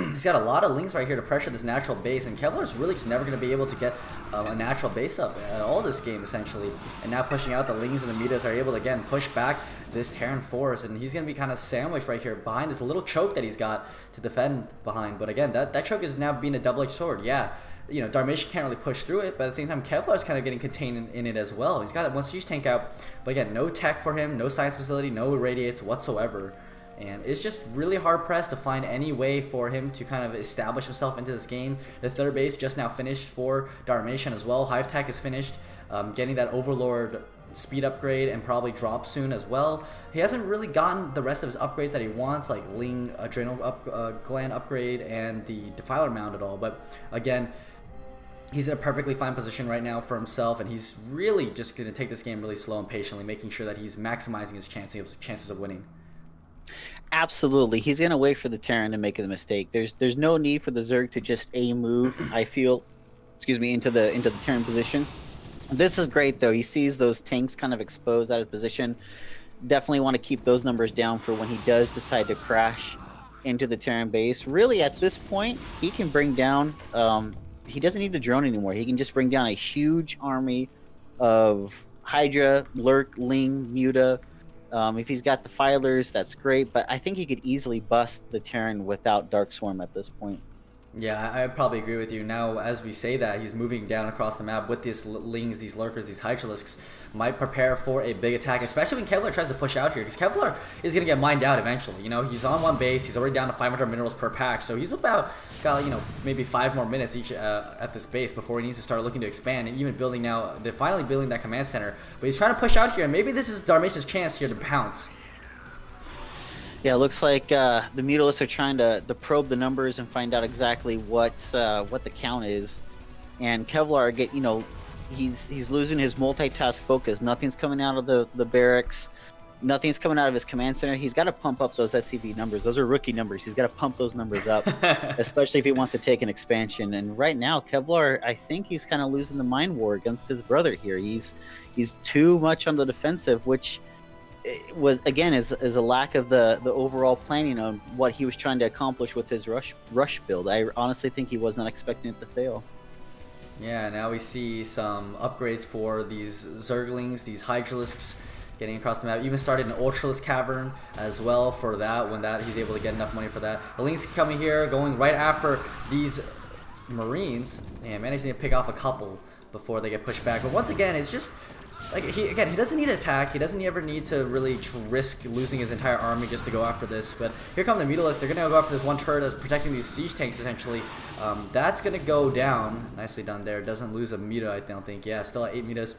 S1: He's got a lot of links right here to pressure this natural base, and Kevlar's really just never going to be able to get a natural base up at all this game, essentially. And now pushing out the Lings and the mutas are able to, again, push back this Terran force, and he's going to be kind of sandwiched right here behind this little choke that he's got to defend behind. But again, that choke is now being a double-edged sword. Yeah, you know, Darmation can't really push through it, but at the same time, Kevlar's kind of getting contained in it as well. He's got that one siege tank out, but again, no tech for him, no science facility, no irradiates whatsoever. And it's just really hard-pressed to find any way for him to kind of establish himself into this game. The third base just now finished for Darmation as well. Hive tech is finished, getting that Overlord speed upgrade and probably drop soon as well. He hasn't really gotten the rest of his upgrades that he wants, like Ling Adrenal Gland upgrade and the Defiler Mound at all. But again, he's in a perfectly fine position right now for himself, and he's really just going to take this game really slow and patiently, making sure that he's maximizing his chances of winning.
S2: Absolutely. He's going to wait for the Terran to make a mistake. There's no need for the Zerg to just move, I feel, into the Terran position. This is great, though. He sees those tanks kind of exposed out of position. Definitely want to keep those numbers down for when he does decide to crash into the Terran base. Really, at this point, he can bring down... he doesn't need the drone anymore. He can just bring down a huge army of Hydra, Lurk, Ling, Muta. If he's got the Filers, that's great, but I think he could easily bust the Terran without Dark Swarm at this point.
S1: Yeah, I probably agree with you. Now, as we say that, he's moving down across the map with these Lings, these Lurkers, these Hydralisks, might prepare for a big attack, especially when Kevlar tries to push out here, because Kevlar is going to get mined out eventually. You know, he's on one base, he's already down to 500 minerals per pack, so he's got, you know, maybe 5 more minutes each at this base before he needs to start looking to expand, and even building now, they're finally building that command center, but he's trying to push out here, and maybe this is Darmation's chance here to pounce.
S2: Yeah, it looks like the Mutalisks are trying to probe the numbers and find out exactly what the count is. And Kevlar, he's losing his multitask focus. Nothing's coming out of the barracks. Nothing's coming out of his command center. He's got to pump up those SCV numbers. Those are rookie numbers. He's got to pump those numbers up, especially if he wants to take an expansion. And right now, Kevlar, I think he's kind of losing the mind war against his brother here. He's too much on the defensive, which was, again, is a lack of the overall planning on what he was trying to accomplish with his rush build. I honestly think he was not expecting it to fail.
S1: Yeah, now we see some upgrades for these Zerglings, these Hydralisks getting across the map. Even started an Ultralisk Cavern as well for that, when he's able to get enough money for that. The Lings coming here, going right after these Marines, and managing to pick off a couple before they get pushed back. But once again, it's just... like, he doesn't need to attack. He doesn't ever need to really risk losing his entire army just to go after this. But here come the Mutalisks. They're going to go after this one turret that's protecting these siege tanks, essentially. That's going to go down. Nicely done there. Doesn't lose a Muta, I don't think. Yeah, still at 8 Mutas.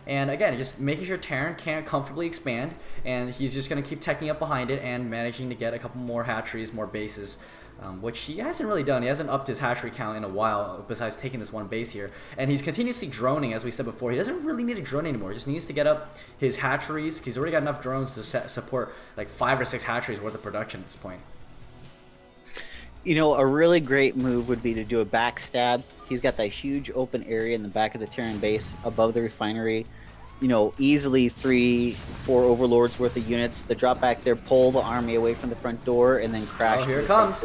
S1: And again, just making sure Terran can't comfortably expand. And he's just going to keep teching up behind it and managing to get a couple more hatcheries, more bases. Which he hasn't really done. He hasn't upped his hatchery count in a while, besides taking this one base here. And he's continuously droning, as we said before. He doesn't really need to drone anymore. He just needs to get up his hatcheries. He's already got enough drones to support like 5 or 6 hatcheries worth of production at this point.
S2: You know, a really great move would be to do a backstab. He's got that huge open area in the back of the Terran base above the refinery. You know, easily 3-4 overlords worth of units. The drop back there, pull the army away from the front door, and then crash.
S1: Oh, here it comes.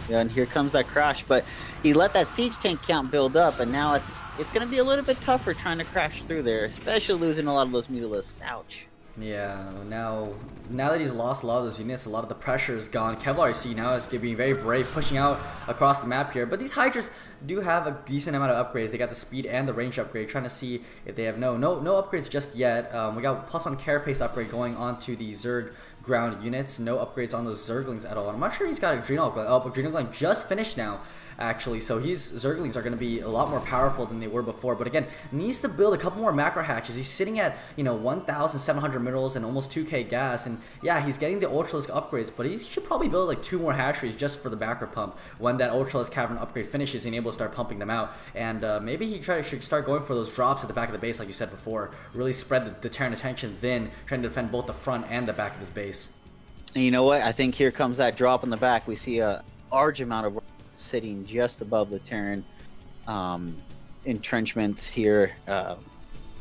S2: Yeah, and here comes that crash. But he let that siege tank count build up, and now it's going to be a little bit tougher trying to crash through there, especially losing a lot of those Mutalisks. Ouch.
S1: Yeah, now that he's lost a lot of those units, a lot of the pressure is gone. Kevlar, you see, now is being very brave, pushing out across the map here. But these Hydras do have a decent amount of upgrades. They got the speed and the range upgrade, trying to see if they have no upgrades just yet. We got +1 carapace upgrade going on to the Zerg ground units, no upgrades on those Zerglings at all. And I'm not sure he's got Adrenal Gland. Oh, Adrenal Gland just finished now, actually. So Zerglings are going to be a lot more powerful than they were before. But again, needs to build a couple more macro hatches. He's sitting at, 1,700 minerals and almost 2k gas. And yeah, he's getting the Ultralisk upgrades, but he should probably build like 2 more hatcheries just for the macro pump when that Ultralisk Cavern upgrade finishes and able to start pumping them out. And maybe he should start going for those drops at the back of the base, like you said before. Really spread the Terran attention, then trying to defend both the front and the back of his base.
S2: And you know what? I think here comes that drop in the back. We see a large amount of sitting just above the Terran entrenchments here.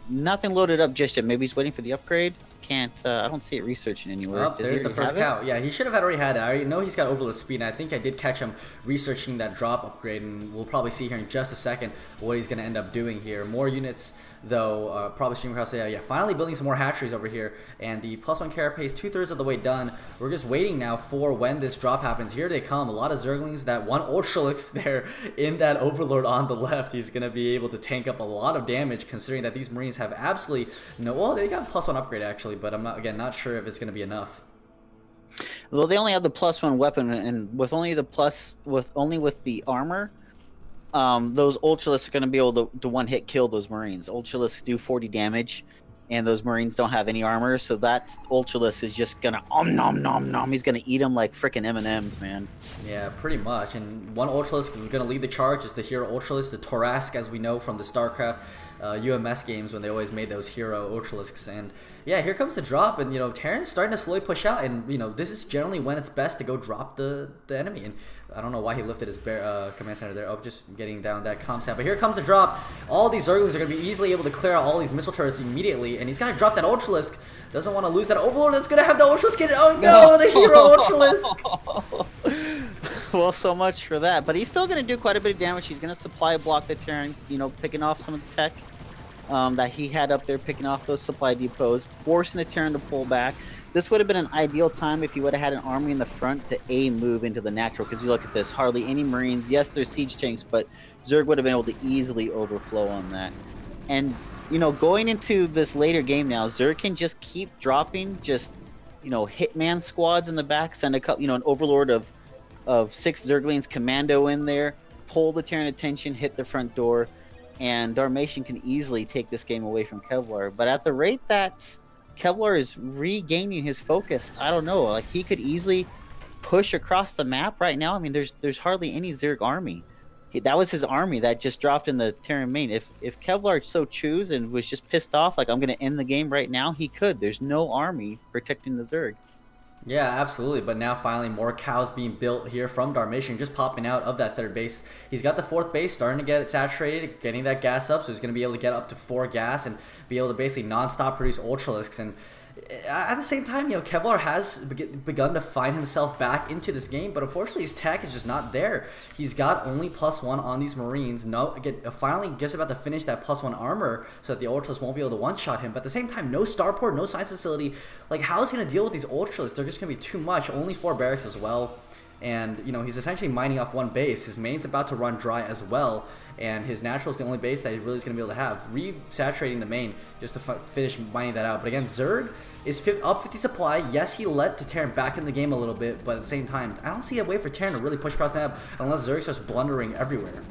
S2: Nothing loaded up just yet. Maybe he's waiting for the upgrade. I don't see it researching anywhere.
S1: Oh, there's the first cow. Yeah, he should have already had it. I know he's got Overload Speed, and I think I did catch him researching that drop upgrade, and we'll probably see here in just a second what he's going to end up doing here. More units, though, probably streaming across. Yeah, finally building some more hatcheries over here, and the +1 carapace 2/3 of the way done. We're just waiting now for when this drop happens. Here they come. A lot of Zerglings. That one Ultralisk there in that Overlord on the left. He's going to be able to tank up a lot of damage, considering that these Marines have absolutely no... Well, they got +1 upgrade, actually, but I'm not sure if it's going to be enough.
S2: Well, they only have the +1 weapon, and with only the armor, those Ultralisks are going to be able to one-hit kill those Marines. Ultralisks do 40 damage, and those Marines don't have any armor, so that Ultralisk is just going to nom nom nom. He's going to eat them like freaking M&Ms, man.
S1: Yeah, pretty much. And one Ultralisk is going to lead the charge is the Hero Ultralisk, the Torask, as we know from the StarCraft UMS games when they always made those Hero Ultralisks. And yeah, here comes the drop, and Terran's starting to slowly push out, and this is generally when it's best to go drop the enemy. And I don't know why he lifted his command center there. Oh, just getting down that comm stat. But here comes the drop. All these Zerglings are going to be easily able to clear out all these missile turrets immediately, and he's got to drop that Ultralisk. Doesn't want to lose that Overlord that's going to have the Ultralisk in it. Oh no, the Hero Ultralisk!
S2: Well, so much for that. But he's still going to do quite a bit of damage. He's going to supply block the Terran, picking off some of the tech that he had up there, picking off those supply depots, forcing the Terran to pull back. This would have been an ideal time if you would have had an army in the front to move into the natural, because you look at this, hardly any Marines. Yes, there's siege tanks, but Zerg would have been able to easily overflow on that. And, going into this later game now, Zerg can just keep dropping hitman squads in the back, send a couple, an overlord of 6 Zerglings commando in there, pull the Terran attention, hit the front door, and Darmation can easily take this game away from Kevlarz. But at the rate that Kevlarz is regaining his focus, I don't know. Like, he could easily push across the map right now. I mean, there's hardly any Zerg army. That was his army that just dropped in the Terran main. If Kevlarz so choose and was just pissed off, like, I'm going to end the game right now, he could. There's no army protecting the Zerg.
S1: Yeah, absolutely. But now finally more cows being built here from Darmation, just popping out of that 3rd base. He's got the 4th base starting to get it saturated, getting that gas up, so he's going to be able to get up to 4 gas and be able to basically non-stop produce Ultralisks. And at the same time, Kevlarz has begun to find himself back into this game, but unfortunately his tech is just not there. He's got only +1 on these Marines. Finally just about to finish that +1 armor so that the Ultralisk won't be able to one-shot him. But at the same time, no starport, no science facility. Like, how is he going to deal with these Ultralisks? They're just going to be too much. Only 4 barracks as well. And, he's essentially mining off 1 base. His main's about to run dry as well. And his natural is the only base that he really is going to be able to have. Resaturating the main just to finish mining that out. But again, Zerg is up 50 supply. Yes, he let the Terran back in the game a little bit, but at the same time, I don't see a way for Terran to really push across the map unless Zerg starts blundering everywhere.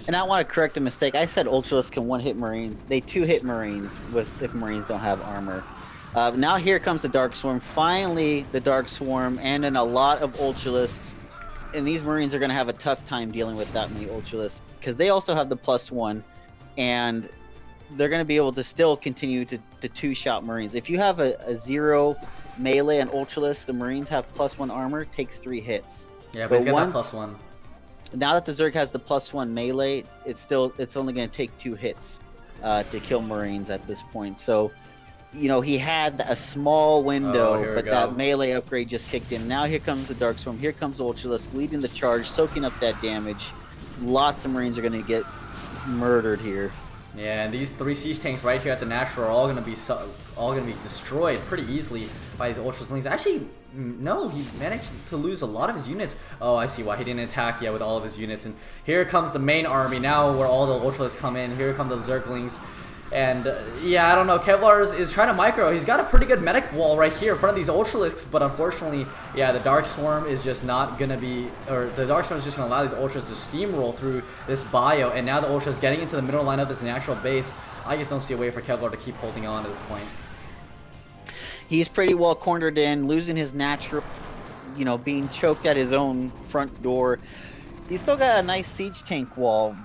S2: And I want to correct a mistake. I said Ultralisk can one-hit Marines. They 2-hit Marines if Marines don't have armor. Now here comes the Dark Swarm. Finally, the Dark Swarm, and then a lot of Ultralisks. And these Marines are going to have a tough time dealing with that many Ultralisks, because they also have the +1, and they're going to be able to still continue to 2-shot Marines. If you have a 0 melee and Ultralisk, the Marines have +1 armor, takes 3 hits.
S1: Yeah, but he's got that +1.
S2: Now that the Zerg has the +1 melee, it's only going to take 2 hits to kill Marines at this point. So, he had a small window, but that melee upgrade just kicked in. Now here comes the Dark Swarm. Here comes Ultralisk leading the charge, soaking up that damage. Lots of Marines are going to get murdered here.
S1: Yeah, and these 3 siege tanks right here at the natural are all going to be destroyed pretty easily by these Ultralisks. Actually, no, he managed to lose a lot of his units. Oh, I see why he didn't attack yet with all of his units. And here comes the main army now, where all the Ultralisks come in. Here come the Zerglings. And yeah, I don't know. Kevlarz is trying to micro. He's got a pretty good medic wall right here in front of these Ultralisks, but unfortunately, yeah, the Dark Swarm is just not gonna be, or the Dark Swarm is just gonna allow these Ultras to steamroll through this bio, and now the Ultras getting into the middle line of this natural base. I just don't see a way for Kevlarz to keep holding on at this point.
S2: He's pretty well cornered in, losing his natural, you know, being choked at his own front door. He's still got a nice siege tank wall.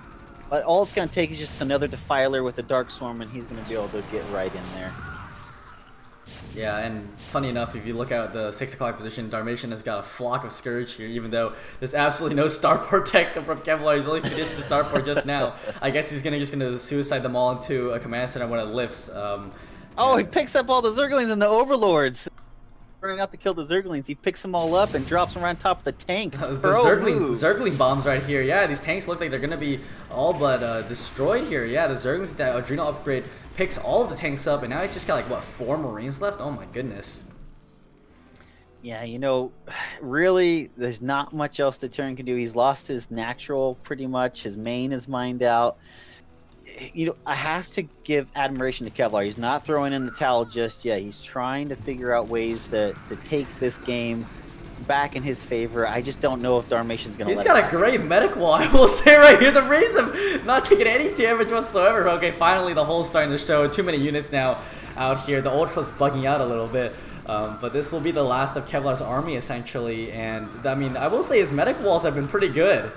S2: But all it's going to take is just another Defiler with a Dark Swarm, and he's going to be able to get right in there.
S1: Yeah, and funny enough, if you look at the 6 o'clock position, Darmation has got a flock of Scourge here, even though there's absolutely no starport tech from Kevlarz. He's only finished the starport just now. I guess he's just gonna suicide them all into a command center when it lifts.
S2: Oh, he picks up all the Zerglings and the Overlords. Running out to kill the Zerglings, he picks them all up and drops them right on top of the tank.
S1: The Zergling bombs right here. Yeah, these tanks look like they're gonna be all but destroyed here. Yeah, the Zerglings with that Adrenal upgrade picks all of the tanks up, and now he's just got like what, 4 Marines left? Oh my goodness.
S2: Yeah, you know, really, there's not much else the Terran can do. He's lost his natural pretty much. His main is mined out. You know, I have to give admiration to Kevlarz. He's not throwing in the towel just yet. He's trying to figure out ways to take this game back in his favor. I just don't know if Darmation's going to
S1: He's got a great medic wall, I will say right here. The reason not taking any damage whatsoever. Okay, finally the hole's starting to show. Too many units now out here. The Ultra's bugging out a little bit. But this will be the last of Kevlarz's army, essentially. And, I mean, I will say his medic walls have been pretty good.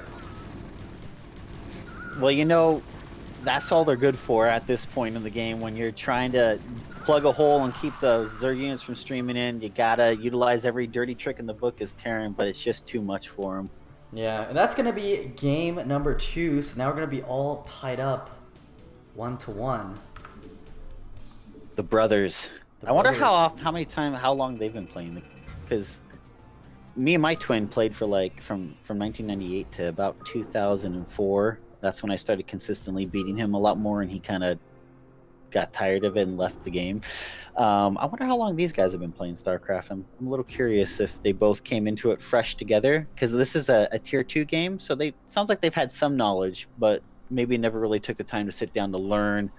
S2: Well, you know, that's all they're good for at this point in the game. When you're trying to plug a hole and keep those Zerg units from streaming in, you gotta utilize every dirty trick in the book as Terran, but it's just too much for him.
S1: Yeah, and that's gonna be game number 2. So now we're gonna be all tied up 1-1.
S2: The brothers. I wonder how long they've been playing, because me and my twin played for like from 1998 to about 2004. That's when I started consistently beating him a lot more, and he kind of got tired of it and left the game. I wonder how long these guys have been playing StarCraft. I'm a little curious if they both came into it fresh together, because this is a tier 2 game, so sounds like they've had some knowledge, but maybe never really took the time to sit down to learn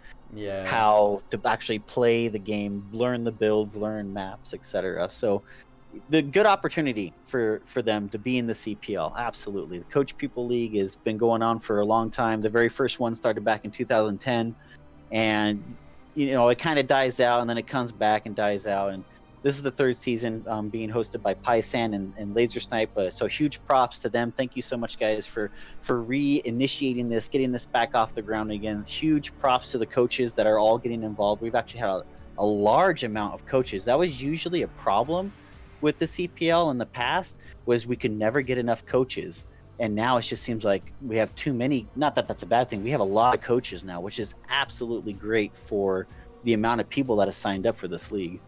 S2: how to actually play the game, learn the builds, learn maps, etc. So the good opportunity for them to be in the CPL, absolutely. The Coach Pupil League has been going on for a long time. The very first one started back in 2010, and you know, it kind of dies out, and then it comes back and dies out. And this is the 3rd season being hosted by Paisan and Laser Snipe. So huge props to them. Thank you so much, guys, for reinitiating this, getting this back off the ground again. Huge props to the coaches that are all getting involved. We've actually had a large amount of coaches. That was usually a problem with the CPL in the past, was we could never get enough coaches, and now it just seems like we have too many. Not that that's a bad thing. We have a lot of coaches now, which is absolutely great for the amount of people that have signed up for this league.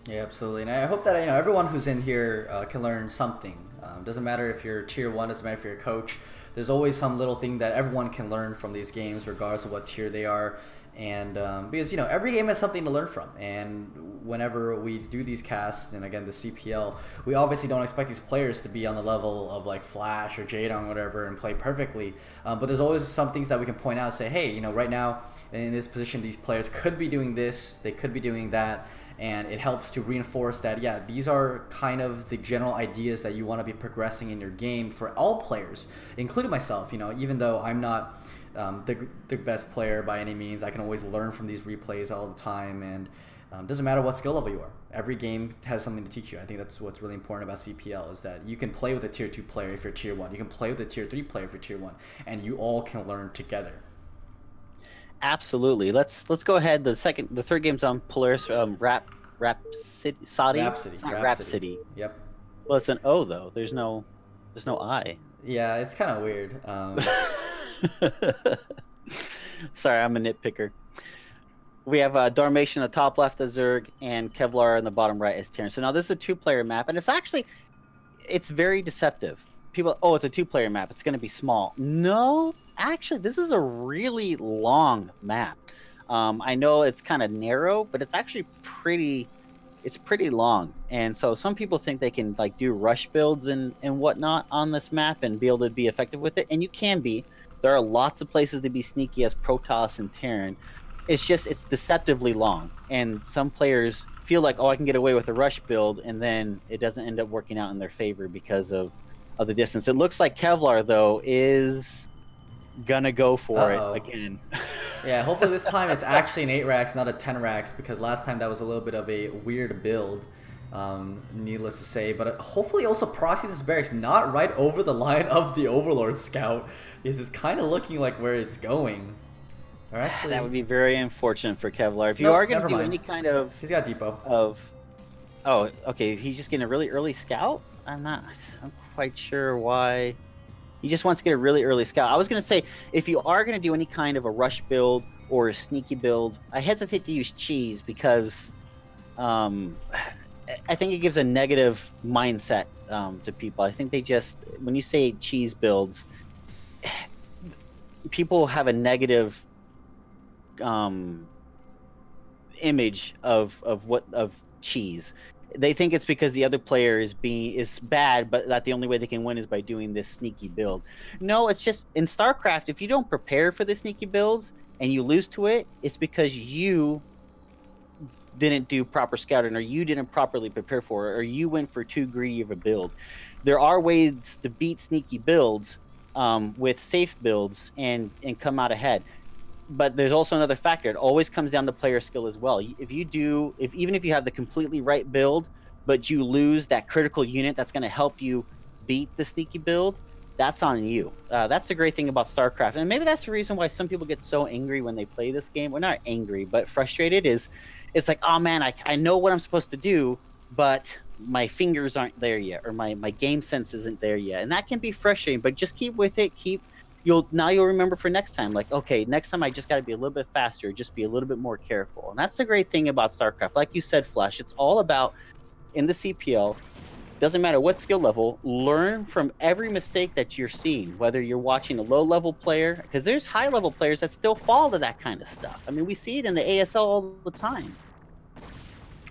S1: Yeah, absolutely. And I hope that everyone who's in here can learn something. Doesn't matter if you're tier 1, doesn't matter if you're a coach. There's always some little thing that everyone can learn from these games, regardless of what tier they are. And because every game has something to learn from, and whenever we do these casts, and again the CPL, we obviously don't expect these players to be on the level of like Flash or Jadon or whatever and play perfectly, but there's always some things that we can point out and say, hey, right now in this position these players could be doing this, they could be doing that, and it helps to reinforce that, yeah, these are kind of the general ideas that you want to be progressing in your game for all players, including myself. Even though I'm not the best player by any means, I can always learn from these replays all the time, and doesn't matter what skill level you are. Every game has something to teach you. I think that's what's really important about CPL, is that you can play with a tier 2 player if you're tier 1. You can play with a tier 3 player if you're tier 1, and you all can learn together.
S2: Absolutely. Let's go ahead. The 3rd game's on Polaris. Rhapsody.
S1: Yep.
S2: Well, it's an O though. There's no I.
S1: Yeah, it's kind of weird.
S2: Sorry, I'm a nitpicker. We have Darmation in the top left as Zerg, and Kevlarz in the bottom right as Terran. So now this is a 2-player map, and it's very deceptive. People, it's a 2-player map, it's going to be small. No, actually, this is a really long map. I know it's kind of narrow, but it's actually pretty long. And so some people think they can like do rush builds and whatnot on this map and be able to be effective with it, and you can be. There are lots of places to be sneaky as Protoss and Terran, it's deceptively long, and some players feel like, oh, I can get away with a rush build, and then it doesn't end up working out in their favor because of the distance. It looks like Kevlar though is gonna go for it
S1: Uh-oh.
S2: again.
S1: Yeah, hopefully this time it's actually an 8 racks, not a 10 racks, because last time that was a little bit of a weird build, needless to say. But hopefully also proxy this barracks not right over the line of the Overlord Scout, because it's kind of looking like where it's going. Or actually,
S2: That would be very unfortunate for Kevlar. If you
S1: Nope,
S2: are going
S1: never
S2: to do
S1: mind.
S2: any kind of
S1: He's got depot.
S2: oh, okay, he's just getting a really early scout. I'm quite sure why. He just wants to get a really early scout. I was going to say, if you are going to do any kind of a rush build or a sneaky build, I hesitate to use cheese because I think it gives a negative mindset to people. I think they just, when you say cheese builds, people have a negative image of cheese. They think it's because the other player is bad, but that the only way they can win is by doing this sneaky build. No, it's just in StarCraft, if you don't prepare for the sneaky builds and you lose to it, it's because you didn't do proper scouting, or you didn't properly prepare for it, or you went for too greedy of a build. There are ways to beat sneaky builds with safe builds and come out ahead. But there's also another factor. It always comes down to player skill as well. Even if you have the completely right build, but you lose that critical unit that's going to help you beat the sneaky build, that's on you. That's the great thing about StarCraft, and maybe that's the reason why some people get so angry when they play this game. Well, not angry, but frustrated. It's like, oh man, I know what I'm supposed to do, but my fingers aren't there yet, or my game sense isn't there yet, and that can be frustrating. But just keep with it. You'll remember for next time, like, okay, next time I just got to be a little bit faster, just be a little bit more careful. And that's the great thing about StarCraft. Like you said, Flash, it's all about, in the CPL, doesn't matter what skill level, learn from every mistake that you're seeing, whether you're watching a low-level player, because there's high-level players that still fall to that kind of stuff. I mean, we see it in the ASL all the time.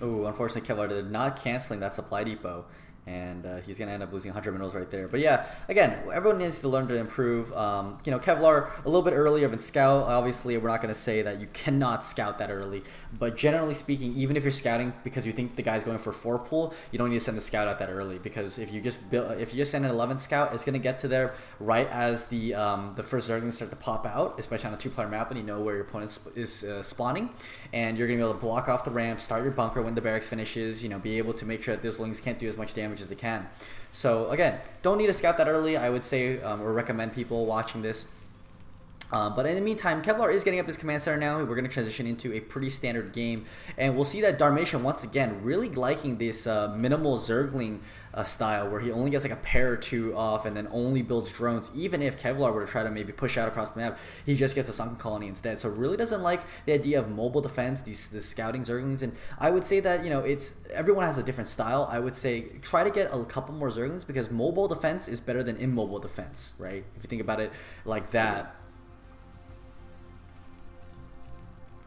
S1: Oh, unfortunately, Kevlar did not canceling that supply depot, and he's going to end up losing 100 minerals right there. But yeah, again, everyone needs to learn to improve. Kevlar a little bit earlier than Scout. Obviously, we're not going to say that you cannot scout that early, but generally speaking, even if you're scouting because you think the guy's going for 4 pool, you don't need to send the scout out that early, because if you just send an 11 scout, it's going to get to there right as the first Zerglings start to pop out, especially on a 2-player map, and you know where your opponent is spawning, and you're going to be able to block off the ramp, start your bunker when the barracks finishes, be able to make sure that those lings can't do as much damage as they can. So again, don't need to scout that early, I would say, or recommend people watching this. But in the meantime, Kevlar is getting up his command center now. We're going to transition into a pretty standard game, and we'll see that Darmation once again really liking this minimal Zergling style, where he only gets like a pair or 2 off and then only builds drones. Even if Kevlar were to try to maybe push out across the map, he just gets a sunken colony instead. So really doesn't like the idea of mobile defense, these scouting Zerglings. And I would say that everyone has a different style. I would say try to get a couple more Zerglings, because mobile defense is better than immobile defense, right? If you think about it like that.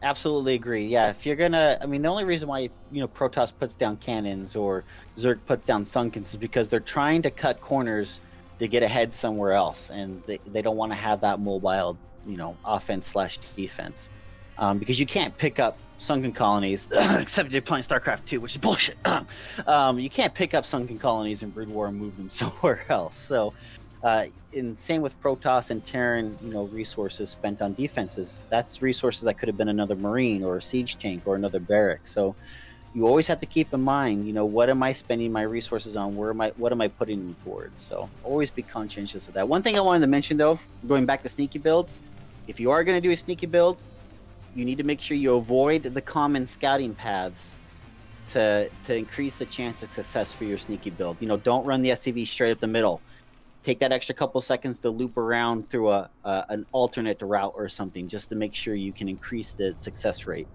S2: Absolutely agree. Yeah, if you're gonna, I mean, the only reason why Protoss puts down cannons or Zerg puts down Sunkens is because they're trying to cut corners to get ahead somewhere else, and they don't want to have that mobile, offense/defense, because you can't pick up sunken colonies except if you're playing StarCraft 2, which is bullshit. You can't pick up sunken colonies in Brood War and move them somewhere else. So. And same with Protoss and Terran, resources spent on defenses. That's resources that could have been another Marine or a siege tank or another barrack. So you always have to keep in mind, what am I spending my resources on? What am I putting them towards? So always be conscientious of that. One thing I wanted to mention though, going back to sneaky builds, if you are going to do a sneaky build, you need to make sure you avoid the common scouting paths to increase the chance of success for your sneaky build. Don't run the SCV straight up the middle. Take that extra couple seconds to loop around through an alternate route or something, just to make sure you can increase the success rate.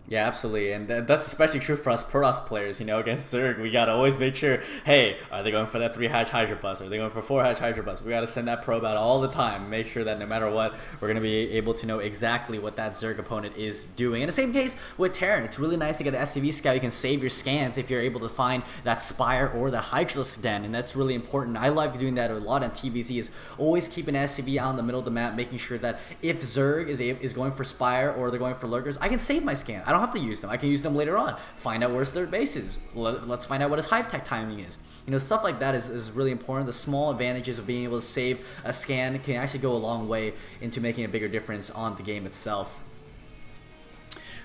S1: Yeah, absolutely, and that's especially true for us Protoss players. Against Zerg, we gotta always make sure. Hey, are they going for that 3-hatch Hydra bus? Are they going for 4-hatch Hydra bus? We gotta send that probe out all the time. Make sure that no matter what, we're gonna be able to know exactly what that Zerg opponent is doing. In the same case with Terran, it's really nice to get an SCV scout. You can save your scans if you're able to find that Spire or the Hydralisk den, and that's really important. I love doing that a lot on TVZ. Is always keep an SCV out in the middle of the map, making sure that if Zerg is going for Spire or they're going for Lurkers, I can save my scan. I don't have to use them. I can use them later on. Find out where's their base is. Let's find out what his hive tech timing is. Stuff like that is really important. The small advantages of being able to save a scan can actually go a long way into making a bigger difference on the game itself.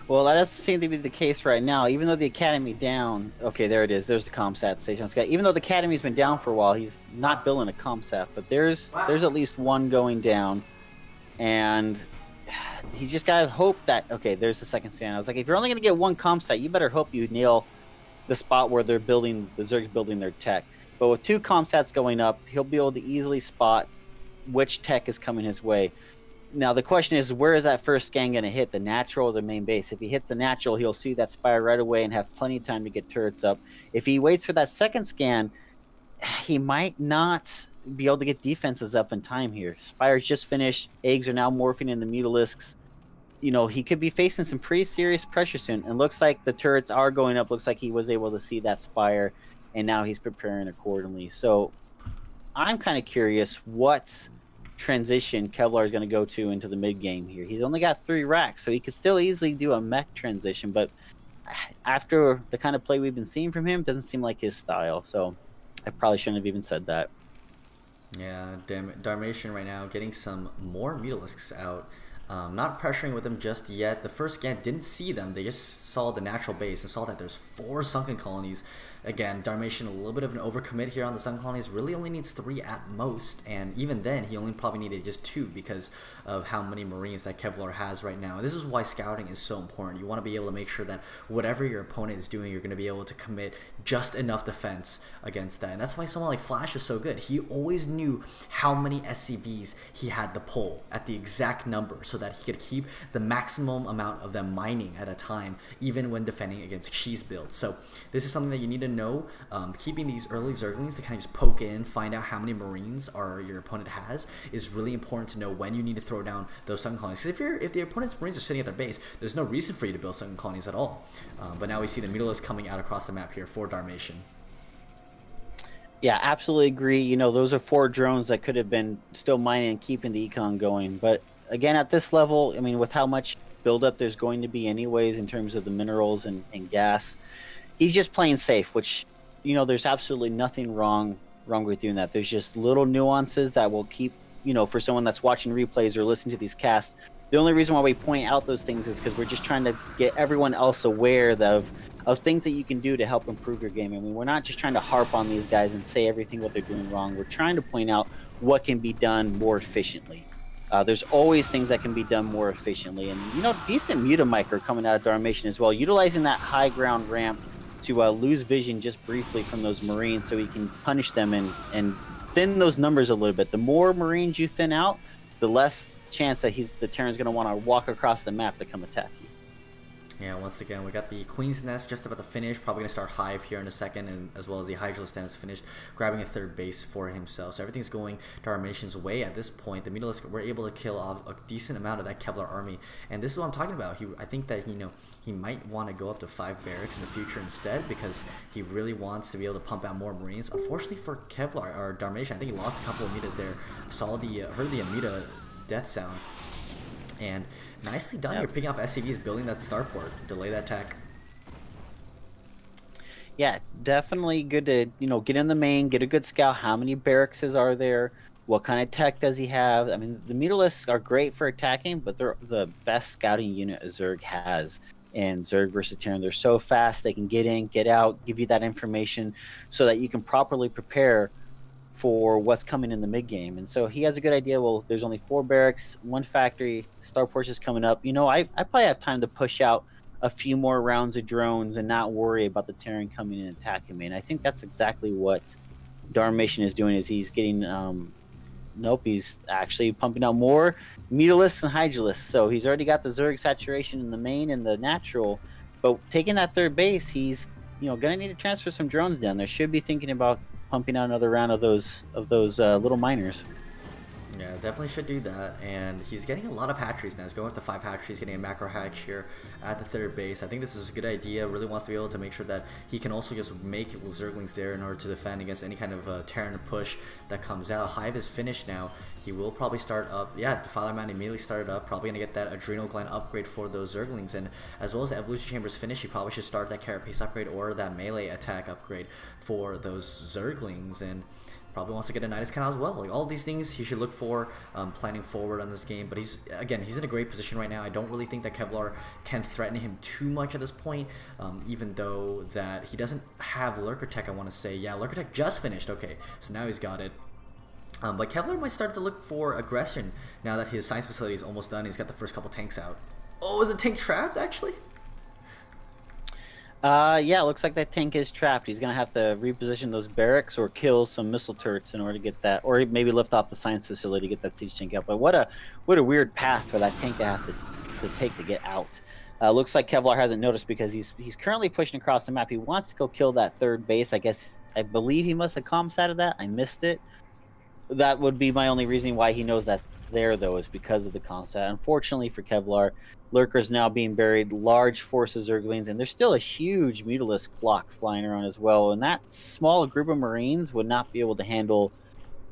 S2: Well, that doesn't seem to be the case right now. Even though the Academy down, okay, there it is. There's the ComSat station. Even though the Academy's been down for a while, he's not building a ComSat, but there's at least one going down, and he just gotta hope that, okay, there's the second scan. I was like, if you're only gonna get one ComSat, you better hope you nail the spot where the Zerg's building their tech. But with 2 ComSats going up, he'll be able to easily spot which tech is coming his way. Now the question is, where is that first scan gonna hit, the natural or the main base? If he hits the natural, he'll see that Spire right away and have plenty of time to get turrets up. If he waits for that second scan, he might not be able to get defenses up in time here. Spire's just finished. Eggs are now morphing into Mutalisks. He could be facing some pretty serious pressure soon. And looks like the turrets are going up. Looks like he was able to see that Spire, and now he's preparing accordingly. So I'm kind of curious what transition Kevlarz is going to go to into the mid game here. He's only got 3 racks, so he could still easily do a mech transition. But after the kind of play we've been seeing from him, doesn't seem like his style. So I probably shouldn't have even said that.
S1: Yeah, Darmation right now getting some more Mutalisks out. Not pressuring with them just yet. The first scan didn't see them. They just saw the natural base and saw that there's 4 sunken colonies. Again, Darmation a little bit of an overcommit here on the sunken colonies. Really only needs 3 at most, and even then he only probably needed just 2 because of how many Marines that Kevlarz has right now. And this is why scouting is so important. You want to be able to make sure that whatever your opponent is doing, you're going to be able to commit just enough defense against that. And that's why someone like Flash is so good. He always knew how many SCVs he had to pull at the exact number so that he could keep the maximum amount of them mining at a time, even when defending against cheese builds. So this is something that you need to know. Keeping these early Zerglings to kind of just poke in, find out how many Marines your opponent has, is really important to know when you need to throw down those sunken colonies. Because if the opponent's Marines are sitting at their base, there's no reason for you to build sunken colonies at all. But now we see the Mutalisks coming out across the map here for Darmation.
S2: Yeah, absolutely agree. Those are 4 drones that could have been still mining and keeping the econ going. But again, at this level, I mean, with how much buildup there's going to be anyways in terms of the minerals and gas, he's just playing safe, which, there's absolutely nothing wrong with doing that. There's just little nuances that will keep, for someone that's watching replays or listening to these casts, the only reason why we point out those things is because we're just trying to get everyone else aware of things that you can do to help improve your game. I mean, we're not just trying to harp on these guys and say everything what they're doing wrong. We're trying to point out what can be done more efficiently. There's always things that can be done more efficiently. And, decent Mutamicro coming out of Darmation as well, utilizing that high ground ramp to lose vision just briefly from those Marines so he can punish them and thin those numbers a little bit. The more Marines you thin out, the less chance that the Terran's going to want to walk across the map to come attack you.
S1: Yeah, once again, we got the Queen's Nest just about to finish. Probably going to start Hive here in a second, and as well as the Hydralisk Den is finished, grabbing a 3rd base for himself. So everything's going Darmation's way at this point. The Mutalisks were able to kill off a decent amount of that Kevlarz army, and this is what I'm talking about. I think that he might want to go up to 5 barracks in the future instead, because he really wants to be able to pump out more Marines. Unfortunately for Kevlarz or Darmation, I think he lost a couple of Amitas there. Heard the Amita death sounds. And nicely done. Yep. You're picking off SCVs, building that starport, delay that tech.
S2: Yeah, definitely good to get in the main, get a good scout. How many barracks are there? What kind of tech does he have? I mean, the Mutalisks are great for attacking, but they're the best scouting unit a Zerg has. And Zerg versus Terran, they're so fast. They can get in, get out, give you that information so that you can properly prepare for what's coming in the mid game. And so he has a good idea. Well, there's only 4 barracks, 1 factory, starports is coming up. I probably have time to push out a few more rounds of drones and not worry about the Terran coming in and attacking me. And I think that's exactly what Darmation is doing, is he's getting nope, he's actually pumping out more Mutalisks and Hydralisks. So he's already got the Zerg saturation in the main and the natural. But taking that third base, he's gonna need to transfer some drones down there. Should be thinking about pumping out another round of those little miners.
S1: Yeah, definitely should do that. And he's getting a lot of hatcheries now. He's going up to 5 hatcheries, getting a macro hatch here at the third base. I think this is a good idea. Really wants to be able to make sure that he can also just make Zerglings there in order to defend against any kind of Terran push that comes out. Hive is finished now. He will probably start up. Yeah, Defiler Man immediately started up. Probably going to get that Adrenal Gland upgrade for those Zerglings. And as well as the Evolution Chamber's finished, he probably should start that Carapace upgrade or that melee attack upgrade for those Zerglings. And probably wants to get a Nidus Canal as well. Like all these things he should look for planning forward on this game. But he's in a great position right now. I don't really think that Kevlar can threaten him too much at this point, even though that he doesn't have Lurker Tech, I want to say. Yeah, Lurker Tech just finished. Okay, so now he's got it. But Kevlar might start to look for aggression now that his science facility is almost done. He's got the first couple tanks out. Oh, is the tank trapped actually?
S2: Yeah, it looks like that tank is trapped. He's gonna have to reposition those barracks or kill some missile turrets in order to get that, or maybe lift off the science facility to get that siege tank out. But what a weird path for that tank to have to take to get out. Looks like Kevlar hasn't noticed because he's currently pushing across the map. He wants to go kill that third base. I believe he must have comsatted that. I missed it. That would be my only reason why he knows that there, though, is because of the comsat. Unfortunately for Kevlar, Lurker's now being buried, large forces of Zerglings, and there's still a huge Mutalisk flock flying around as well. And that small group of Marines would not be able to handle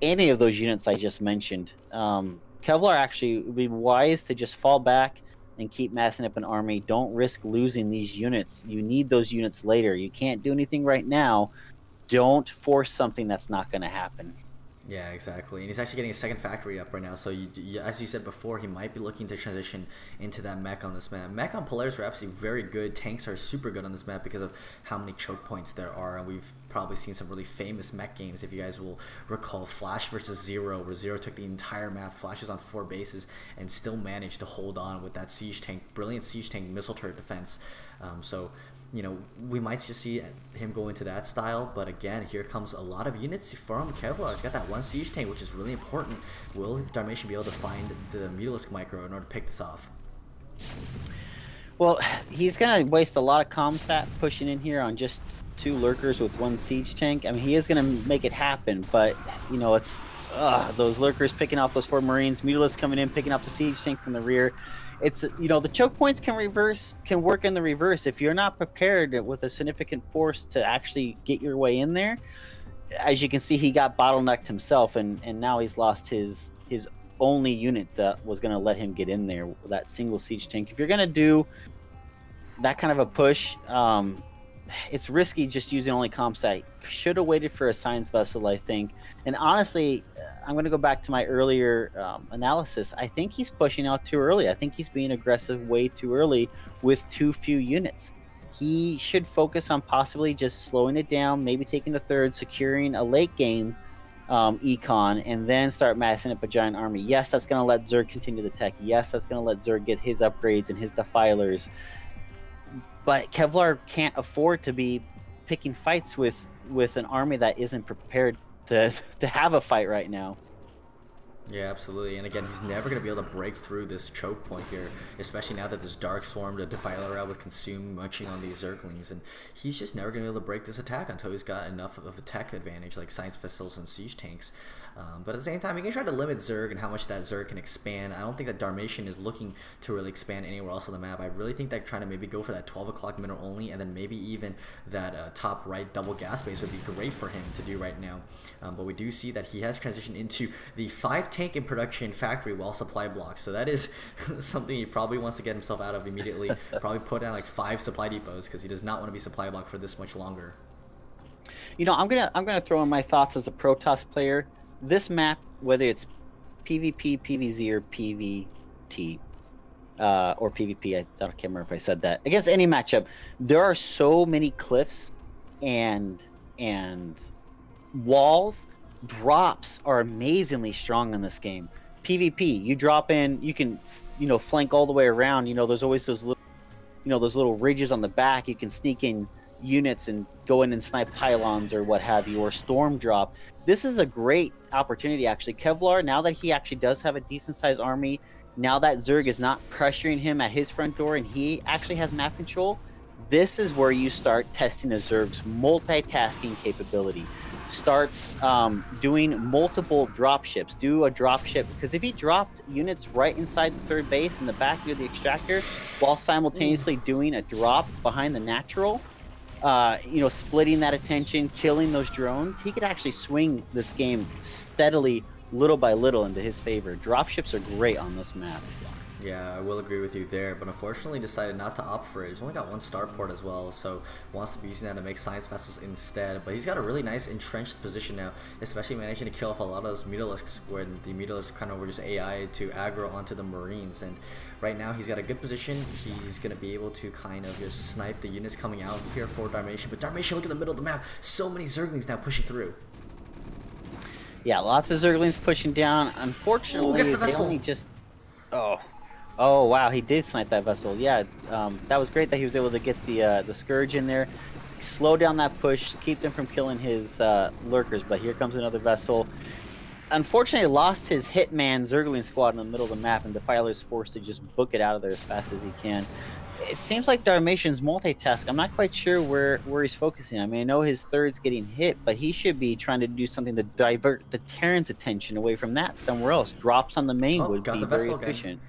S2: any of those units I just mentioned. Kevlar actually would be wise to just fall back and keep massing up an army. Don't risk losing these units. You need those units later. You can't do anything right now. Don't force something that's not going to happen.
S1: Yeah, exactly. And he's actually getting a second factory up right now. So, as you said before, he might be looking to transition into that mech on this map. Mech on Polaris are absolutely very good. Tanks are super good on this map because of how many choke points there are. And we've probably seen some really famous mech games, if you guys will recall. Flash versus Zero, where Zero took the entire map. Flash is on 4 bases and still managed to hold on with that siege tank, brilliant siege tank missile turret defense. We might just see him go into that style, but again, here comes a lot of units from Kevlar. He's got that 1 siege tank, which is really important. Will Darmation be able to find the Mutalisk micro in order to pick this off?
S2: Well, he's going to waste a lot of comsat pushing in here on just 2 Lurkers with 1 siege tank. I mean, he is going to make it happen, but, it's those Lurkers picking off those 4 Marines, Mutalisk coming in, picking off the siege tank from the rear. It's, the choke points can work in the reverse. If you're not prepared with a significant force to actually get your way in there, as you can see, he got bottlenecked himself, and now he's lost his only unit that was going to let him get in there, that single siege tank. If you're going to do that kind of a push, it's risky just using only comsat. Should have waited for a science vessel, I think. And honestly, I'm going to go back to my earlier analysis. I think he's pushing out too early. I think he's being aggressive way too early with too few units. He should focus on possibly just slowing it down, maybe taking the third, securing a late game econ, and then start massing up a giant army. Yes, that's going to let Zerg continue the tech. Yes, that's going to let Zerg get his upgrades and his defilers. But Kevlar can't afford to be picking fights with an army that isn't prepared to have a fight right now.
S1: Yeah, absolutely. And again, he's never going to be able to break through this choke point here, especially now that this Dark Swarm, the Defiler route with Consume munching on these Zerglings. And he's just never going to be able to break this attack until he's got enough of a tech advantage like Science Vessels and Siege Tanks. But at the same time, he can try to limit Zerg and how much that Zerg can expand. I don't think that Darmation is looking to really expand anywhere else on the map. I really think that trying to maybe go for that 12 o'clock middle only, and then maybe even that top right double gas base would be great for him to do right now. But we do see that he has transitioned into the 5 tank in production factory while supply blocks. So that is something he probably wants to get himself out of immediately. Probably put down like 5 supply depots because he does not want to be supply blocked for this much longer.
S2: I'm gonna throw in my thoughts as a Protoss player. This map, whether it's PvP, PvZ, or PvT, or PvP, I can't remember if I said that, against any matchup, there are so many cliffs and walls. Drops are amazingly strong in this game. PvP, you drop in, you can, flank all the way around. There's always those little ridges on the back. You can sneak in units and go in and snipe pylons or what have you, or storm drop. This is a great opportunity, actually. Kevlarz, now that he actually does have a decent sized army, now that Zerg is not pressuring him at his front door and he actually has map control, this is where you start testing a Zerg's multitasking capability. Starts doing multiple drop ships. Do a drop ship, because if he dropped units right inside the third base in the back near the extractor, while simultaneously doing a drop behind the natural, splitting that attention, killing those drones, he could actually swing this game steadily, little by little, into his favor. Dropships are great on this map.
S1: Yeah, I will agree with you there, but unfortunately decided not to opt for it. He's only got one starport as well, so wants to be using that to make science vessels instead. But he's got a really nice entrenched position now, especially managing to kill off a lot of those mutalisks, when the mutalisks kind of were just AI to aggro onto the marines. And right now he's got a good position. He's going to be able to kind of just snipe the units coming out here for Darmation. But Darmation, look at the middle of the map. So many Zerglings now pushing through.
S2: Yeah, lots of Zerglings pushing down. Unfortunately, they only just... Oh wow, he did snipe that vessel. Yeah, that was great that he was able to get the Scourge in there, slow down that push, keep them from killing his lurkers. But here comes another vessel. Unfortunately, lost his Hitman Zergling squad in the middle of the map, and Defiler's forced to just book it out of there as fast as he can. It seems like Darmation's multitask. I'm not quite sure where he's focusing. I mean, I know his third's getting hit, but he should be trying to do something to divert the Terran's attention away from that somewhere else. Drops on the main would be very efficient.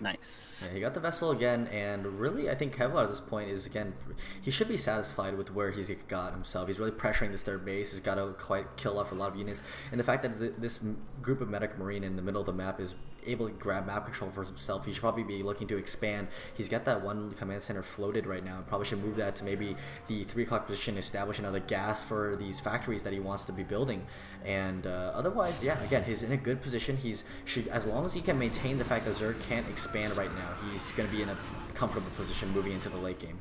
S2: Nice.
S1: Yeah, he got the vessel again, and really, I think Kevlarz at this point is, again, he should be satisfied with where he's got himself. He's really pressuring this third base. He's got to quite kill off a lot of units, and the fact that this group of medic marine in the middle of the map is able to grab map control for himself, he should probably be looking to expand. He's got that one command center floated right now. Probably should move that to maybe the 3 o'clock position, establish another gas for these factories that he wants to be building. And otherwise, yeah, again, he's in a good position. As long as he can maintain the fact that Zerg can't expand right now, he's going to be in a comfortable position moving into the late game.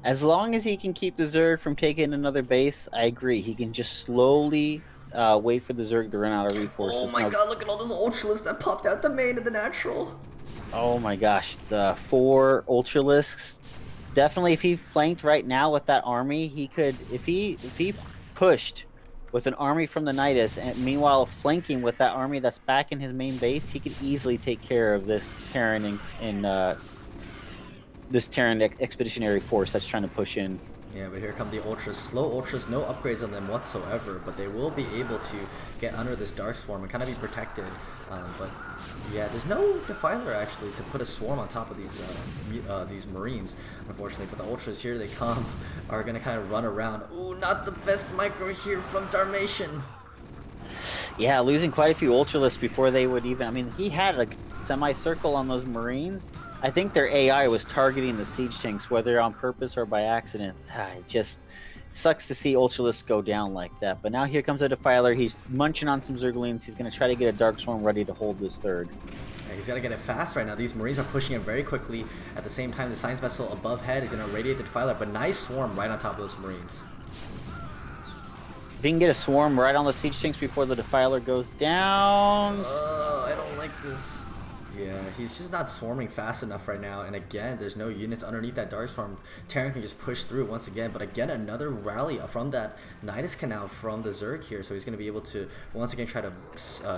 S2: As long as he can keep the Zerg from taking another base, I agree. He can just slowly wait for the Zerg to run out of resources.
S1: Oh my god, look at all those Ultralisks that popped out the main of the natural.
S2: Oh my gosh, the 4 Ultralisks. Definitely, if he flanked right now with that army, he could, if he pushed with an army from the Nidus, and meanwhile flanking with that army that's back in his main base, he could easily take care of this Terran this Terran expeditionary force that's trying to push in.
S1: Yeah, but here come the Ultras. Slow Ultras, no upgrades on them whatsoever, but they will be able to get under this Dark Swarm and kind of be protected. But yeah, there's no Defiler actually to put a swarm on top of these Marines, unfortunately. But the Ultras, here they come, are going to kind of run around. Ooh, not the best micro here from Darmation.
S2: Yeah, losing quite a few Ultralisks before they would even... I mean, he had a semicircle on those Marines. I think their AI was targeting the siege tanks, whether on purpose or by accident. It just sucks to see Ultralisks go down like that. But now here comes a Defiler. He's munching on some Zerglings. He's going to try to get a Dark Swarm ready to hold this third.
S1: Yeah, he's got to get it fast right now. These Marines are pushing it very quickly. At the same time, the Science Vessel above head is going to radiate the Defiler. But nice swarm right on top of those Marines.
S2: If he can get a swarm right on the siege tanks before the Defiler goes down...
S1: I don't like this. Yeah, he's just not swarming fast enough right now, and again, there's no units underneath that Dark Swarm. Terran can just push through once again, but again, another rally from that Nidus Canal from the Zerg here, so he's going to be able to once again try to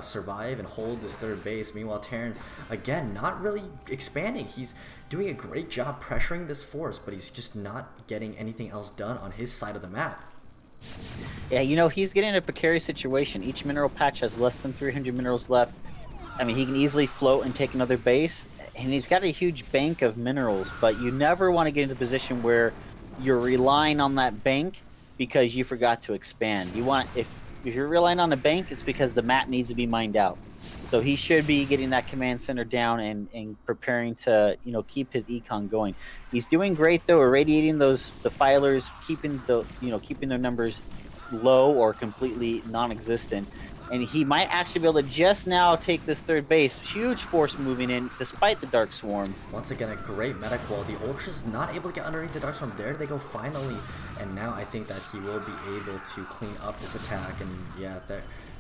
S1: survive and hold this third base. Meanwhile, Terran, again, not really expanding. He's doing a great job pressuring this force, but he's just not getting anything else done on his side of the map.
S2: Yeah, you know, he's getting in a precarious situation. Each mineral patch has less than 300 minerals left. I mean, he can easily float and take another base, and he's got a huge bank of minerals, but you never want to get into a position where you're relying on that bank because you forgot to expand. You want, if you're relying on a bank, it's because the map needs to be mined out. So he should be getting that command center down and preparing to, you know, keep his econ going. He's doing great though, irradiating those Defilers, keeping their numbers low or completely non-existent. And he might actually be able to just now take this third base. Huge force moving in, despite the Dark Swarm.
S1: Once again, a great medic wall. The Ultra's not able to get underneath the Dark Swarm. There they go finally. And now I think that he will be able to clean up this attack. And yeah,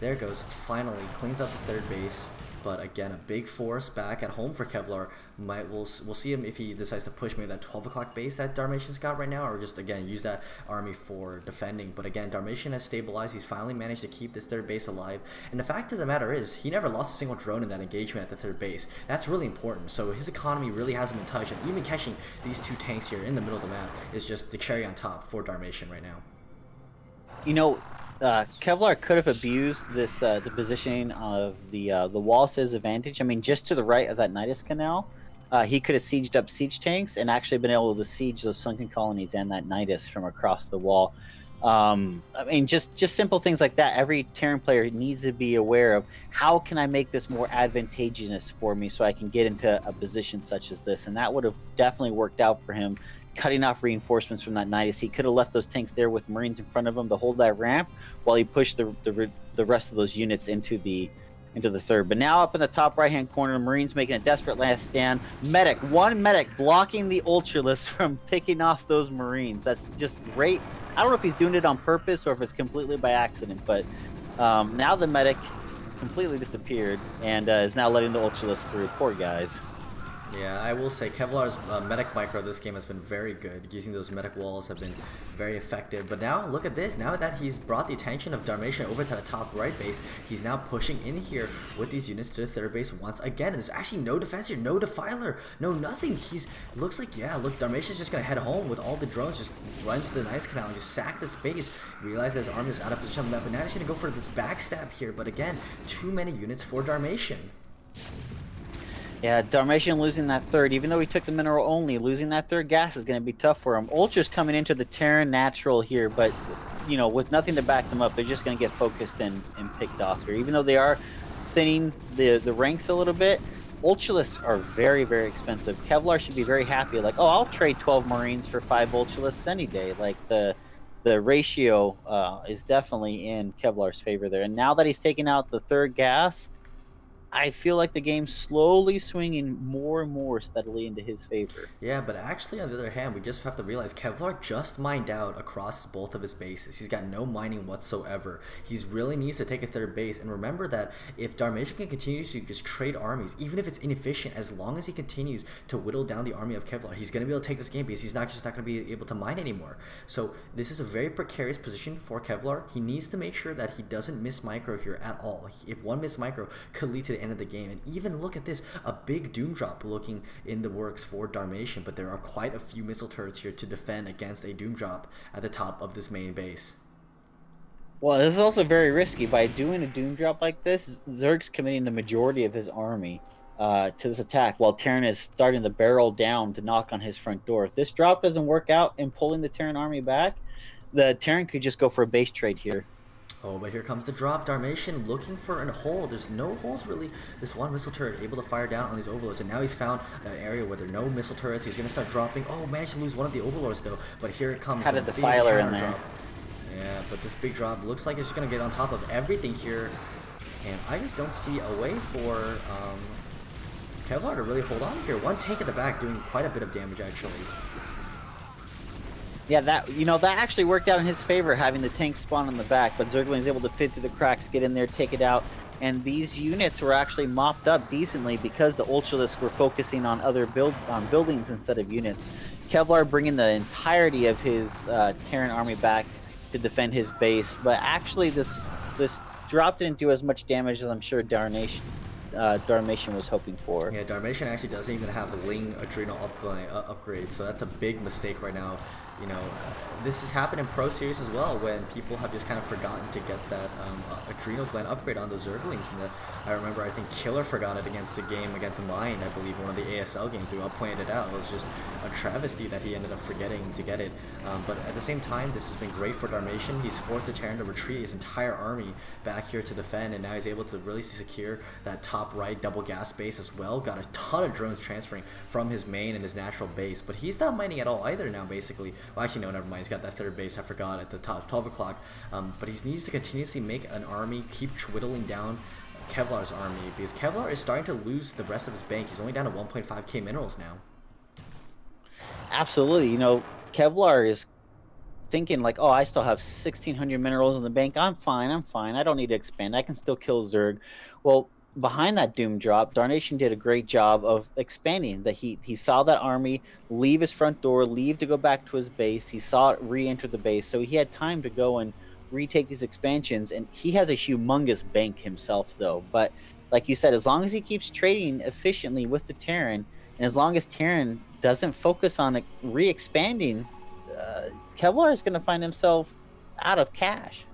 S1: there it goes. Finally, cleans up the third base. But again, a big force back at home for Kevlar. We'll see him if he decides to push maybe that 12 o'clock base that Darmation's got right now, or just again use that army for defending. But again, Darmation has stabilized. He's finally managed to keep this third base alive. And the fact of the matter is, he never lost a single drone in that engagement at the third base. That's really important. So his economy really hasn't been touched, and even catching these two tanks here in the middle of the map is just the cherry on top for Darmation right now.
S2: You know, Kevlar could have abused this the positioning of the wall to his advantage. I mean, just to the right of that Nidus Canal, he could have sieged up siege tanks and actually been able to siege those sunken colonies and that Nidus from across the wall. I mean, just simple things like that. Every Terran player needs to be aware of, how can I make this more advantageous for me so I can get into a position such as this, and that would have definitely worked out for him. Cutting off reinforcements from that Nidus, he could have left those tanks there with Marines in front of him to hold that ramp while he pushed the rest of those units into the third. But now up in the top right hand corner, Marines making a desperate last stand. One medic blocking the Ultralisk from picking off those Marines. That's just great. I don't know if he's doing it on purpose or if it's completely by accident, but now the medic completely disappeared and is now letting the Ultralisk through. Poor guys.
S1: Yeah, I will say Kevlar's medic micro this game has been very good. Using those medic walls have been very effective. But now, look at this. Now that he's brought the attention of Darmation over to the top right base, he's now pushing in here with these units to the third base once again. And there's actually no defense here, no defiler, no nothing. Looks like, yeah, look, Darmation's just going to head home with all the drones, just run to the Nidus Canal and just sack this base. Realize that his army is out of position on the map, but now he's going to go for this backstab here. But again, too many units for Darmation.
S2: Yeah, Darmation losing that third, even though he took the mineral only, losing that third gas is going to be tough for him. Ultra's coming into the Terran natural here, but, you know, with nothing to back them up, they're just going to get focused and picked off here. Even though they are thinning the ranks a little bit, Ultralisks are very, very expensive. Kevlar should be very happy, like, oh, I'll trade 12 Marines for 5 Ultralisks any day. Like, the ratio is definitely in Kevlar's favor there. And now that he's taken out the third gas, I feel like the game's slowly swinging more and more steadily into his favor.
S1: Yeah, but actually, on the other hand, we just have to realize Kevlar just mined out across both of his bases. He's got no mining whatsoever. He really needs to take a third base. And remember that if Darmation can continue to just trade armies, even if it's inefficient, as long as he continues to whittle down the army of Kevlar, he's going to be able to take this game because he's not going to be able to mine anymore. So this is a very precarious position for Kevlar. He needs to make sure that he doesn't miss micro here at all. If one missed micro could lead to the end of the game. And even look at this, a big doom drop looking in the works for Darmation, but there are quite a few missile turrets here to defend against a doom drop at the top of this main base.
S2: Well, this is also very risky. By doing a doom drop like this, Zerg's committing the majority of his army to this attack, while Terran is starting to barrel down to knock on his front door. If this drop doesn't work out in pulling the Terran army back, the Terran could just go for a base trade here.
S1: Oh, but here comes the drop. Darmation looking for a hole. There's no holes really. This one missile turret able to fire down on these overlords, and now he's found an area where there are no missile turrets. He's gonna start dropping. Oh, managed to lose one of the overlords though. But here it comes.
S2: Had a defiler in there.
S1: Drop. Yeah, but this big drop looks like it's just gonna get on top of everything here, and I just don't see a way for Kevlar to really hold on here. One tank at the back doing quite a bit of damage actually.
S2: Yeah, that actually worked out in his favor, having the tank spawn on the back, but Zergling's able to fit through the cracks, get in there, take it out, and these units were actually mopped up decently because the Ultralisks were focusing on other buildings instead of units. Kevlar bringing the entirety of his Terran army back to defend his base, but actually this drop didn't do as much damage as I'm sure Darmation was hoping for.
S1: Yeah, Darmation actually doesn't even have the Ling Adrenal upgrade, so that's a big mistake right now. You know, this has happened in Pro Series as well, when people have just kind of forgotten to get that Adrenal Gland upgrade on those Zerglings. And I remember, I think Killer forgot it against the game against Mind, I believe, one of the ASL games. We all pointed it out. It was just a travesty that he ended up forgetting to get it. But at the same time, this has been great for Darmation. He's forced the Terran to retreat his entire army back here to defend, and now he's able to really secure that top right double gas base as well. Got a ton of drones transferring from his main and his natural base, but he's not mining at all either now, basically. Well, actually, no, never mind. He's got that third base, I forgot, at the top, 12 o'clock. But he needs to continuously make an army, keep whittling down Kevlar's army, because Kevlar is starting to lose the rest of his bank. He's only down to 1.5k minerals now.
S2: Absolutely. You know, Kevlar is thinking like, oh, I still have 1,600 minerals in the bank. I'm fine. I don't need to expand. I can still kill Zerg. Well, behind that Doom drop, Darmation did a great job of expanding. That he saw that army leave his front door, leave to go back to his base. He saw it re-enter the base, so he had time to go and retake these expansions. And he has a humongous bank himself, though. But like you said, as long as he keeps trading efficiently with the Terran, and as long as Terran doesn't focus on re-expanding, Kevlarz is going to find himself out of cash.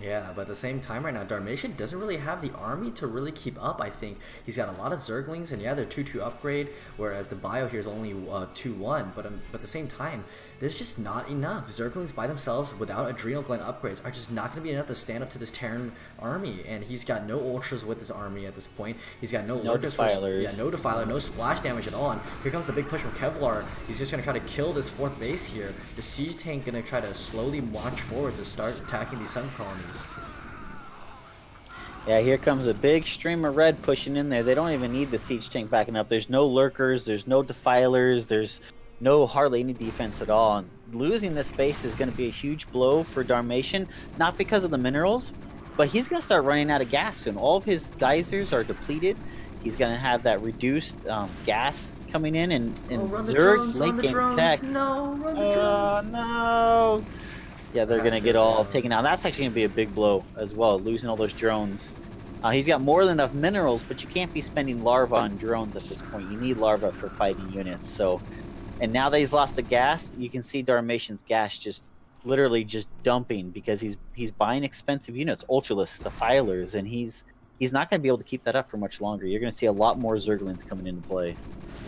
S1: Yeah, but at the same time right now, Darmation doesn't really have the army to really keep up, I think. He's got a lot of Zerglings, and yeah, they're 2-2 upgrade, whereas the bio here is only 2-1, but at the same time, there's just not enough. Zerglings by themselves without Adrenal Gland upgrades are just not going to be enough to stand up to this Terran army, and he's got no Ultras with his army at this point. He's got no Lurkers, no Defiler, no splash damage at all, and here comes the big push from Kevlarz. He's just going to try to kill this 4th base here. The Siege Tank going to try to slowly march forward to start attacking these Sun colonies.
S2: Yeah, here comes a big stream of red pushing in there. They don't even need the siege tank backing up. There's no lurkers, there's no defilers, there's no hardly any defense at all. And losing this base is going to be a huge blow for Darmation, not because of the minerals, but he's going to start running out of gas soon. All of his geysers are depleted. He's going to have that reduced gas coming in, and Zerg late game tech.
S1: No, run the drones.
S2: No. Yeah, they're going to get all taken out. That's actually going to be a big blow as well, losing all those drones. He's got more than enough minerals, but you can't be spending larva on drones at this point. You need larva for fighting units. So, and now that he's lost the gas, you can see Darmation's gas just literally just dumping because he's buying expensive units, Ultralists, Defilers, and he's not going to be able to keep that up for much longer. You're going to see a lot more Zerglings coming into play.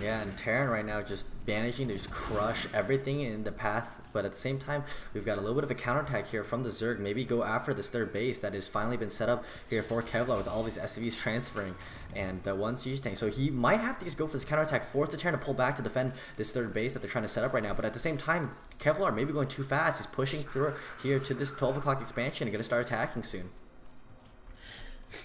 S1: Yeah, and Terran right now just managing to just crush everything in the path, but at the same time, we've got a little bit of a counterattack here from the Zerg. Maybe go after this 3rd base that has finally been set up here for Kevlarz with all these SCVs transferring and the 1 siege tank. So he might have to just go for this counterattack, force the Terran to pull back to defend this 3rd base that they're trying to set up right now. But at the same time, Kevlarz maybe going too fast. He's pushing through here to this 12 o'clock expansion and going to start attacking soon.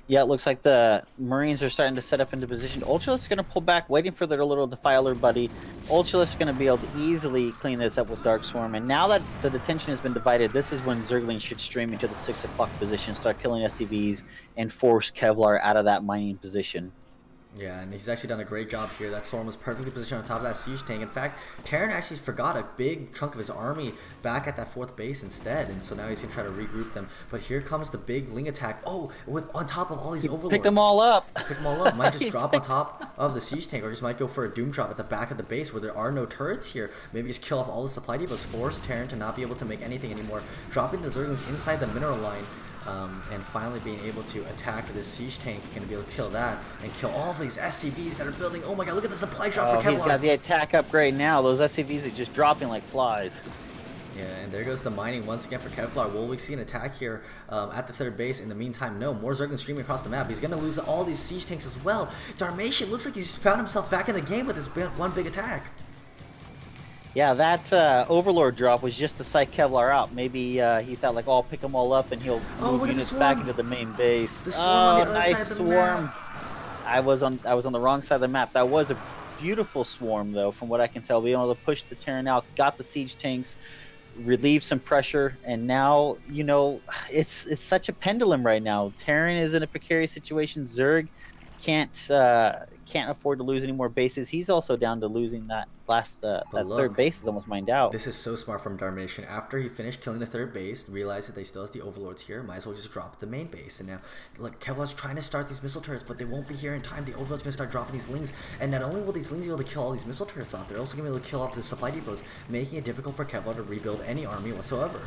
S2: Yeah, it looks like the Marines are starting to set up into position. Ultralists are going to pull back, waiting for their little Defiler buddy. Ultralists are going to be able to easily clean this up with Dark Swarm. And now that the detention has been divided, this is when Zerglings should stream into the 6 o'clock position, start killing SCVs, and force Kevlarz out of that mining position.
S1: Yeah, and he's actually done a great job here. That Storm was perfectly positioned on top of that siege tank. In fact, Terran actually forgot a big chunk of his army back at that 4th base instead, and so now he's going to try to regroup them. But here comes the big Ling attack. Oh, on top of all these Overlords.
S2: Pick them all up.
S1: Pick them all up. Might just drop on top of the siege tank, or just might go for a Doom drop at the back of the base where there are no turrets here. Maybe just kill off all the supply depots, force Terran to not be able to make anything anymore. Dropping the Zerglings inside the mineral line. And finally being able to attack this siege tank, going to be able to kill that and kill all of these SCVs that are building. Oh my god, look at the supply drop for Kevlarz.
S2: He's got the attack upgrade now. Those SCVs are just dropping like flies.
S1: Yeah, and there goes the mining once again for Kevlarz. Will we see an attack here at the 3rd base? In the meantime, no. More Zerglings streaming across the map. He's going to lose all these siege tanks as well. Darmation looks like he's found himself back in the game with this one big attack.
S2: Yeah, that Overlord drop was just to psych Kevlarz out. Maybe he thought like, oh, I'll pick them all up and he'll move units back into the main base.
S1: The swarm on the other
S2: nice
S1: side of the
S2: swarm.
S1: map.
S2: I was on the wrong side of the map. That was a beautiful swarm though, from what I can tell. Being able to push the Terran out, got the siege tanks, relieve some pressure, and now it's such a pendulum right now. Terran is in a precarious situation. Zerg can't afford to lose any more bases. He's also down to losing that last that 3rd base is almost mined out.
S1: This is so smart from Darmation. After he finished killing the 3rd base, realized that they still has the Overlords here, might as well just drop the main base. And now, look, Kevlarz trying to start these missile turrets, but they won't be here in time. The Overlord's going to start dropping these Lings, and not only will these Lings be able to kill all these missile turrets off, they're also going to be able to kill off the supply depots, making it difficult for Kevlarz to rebuild any army whatsoever.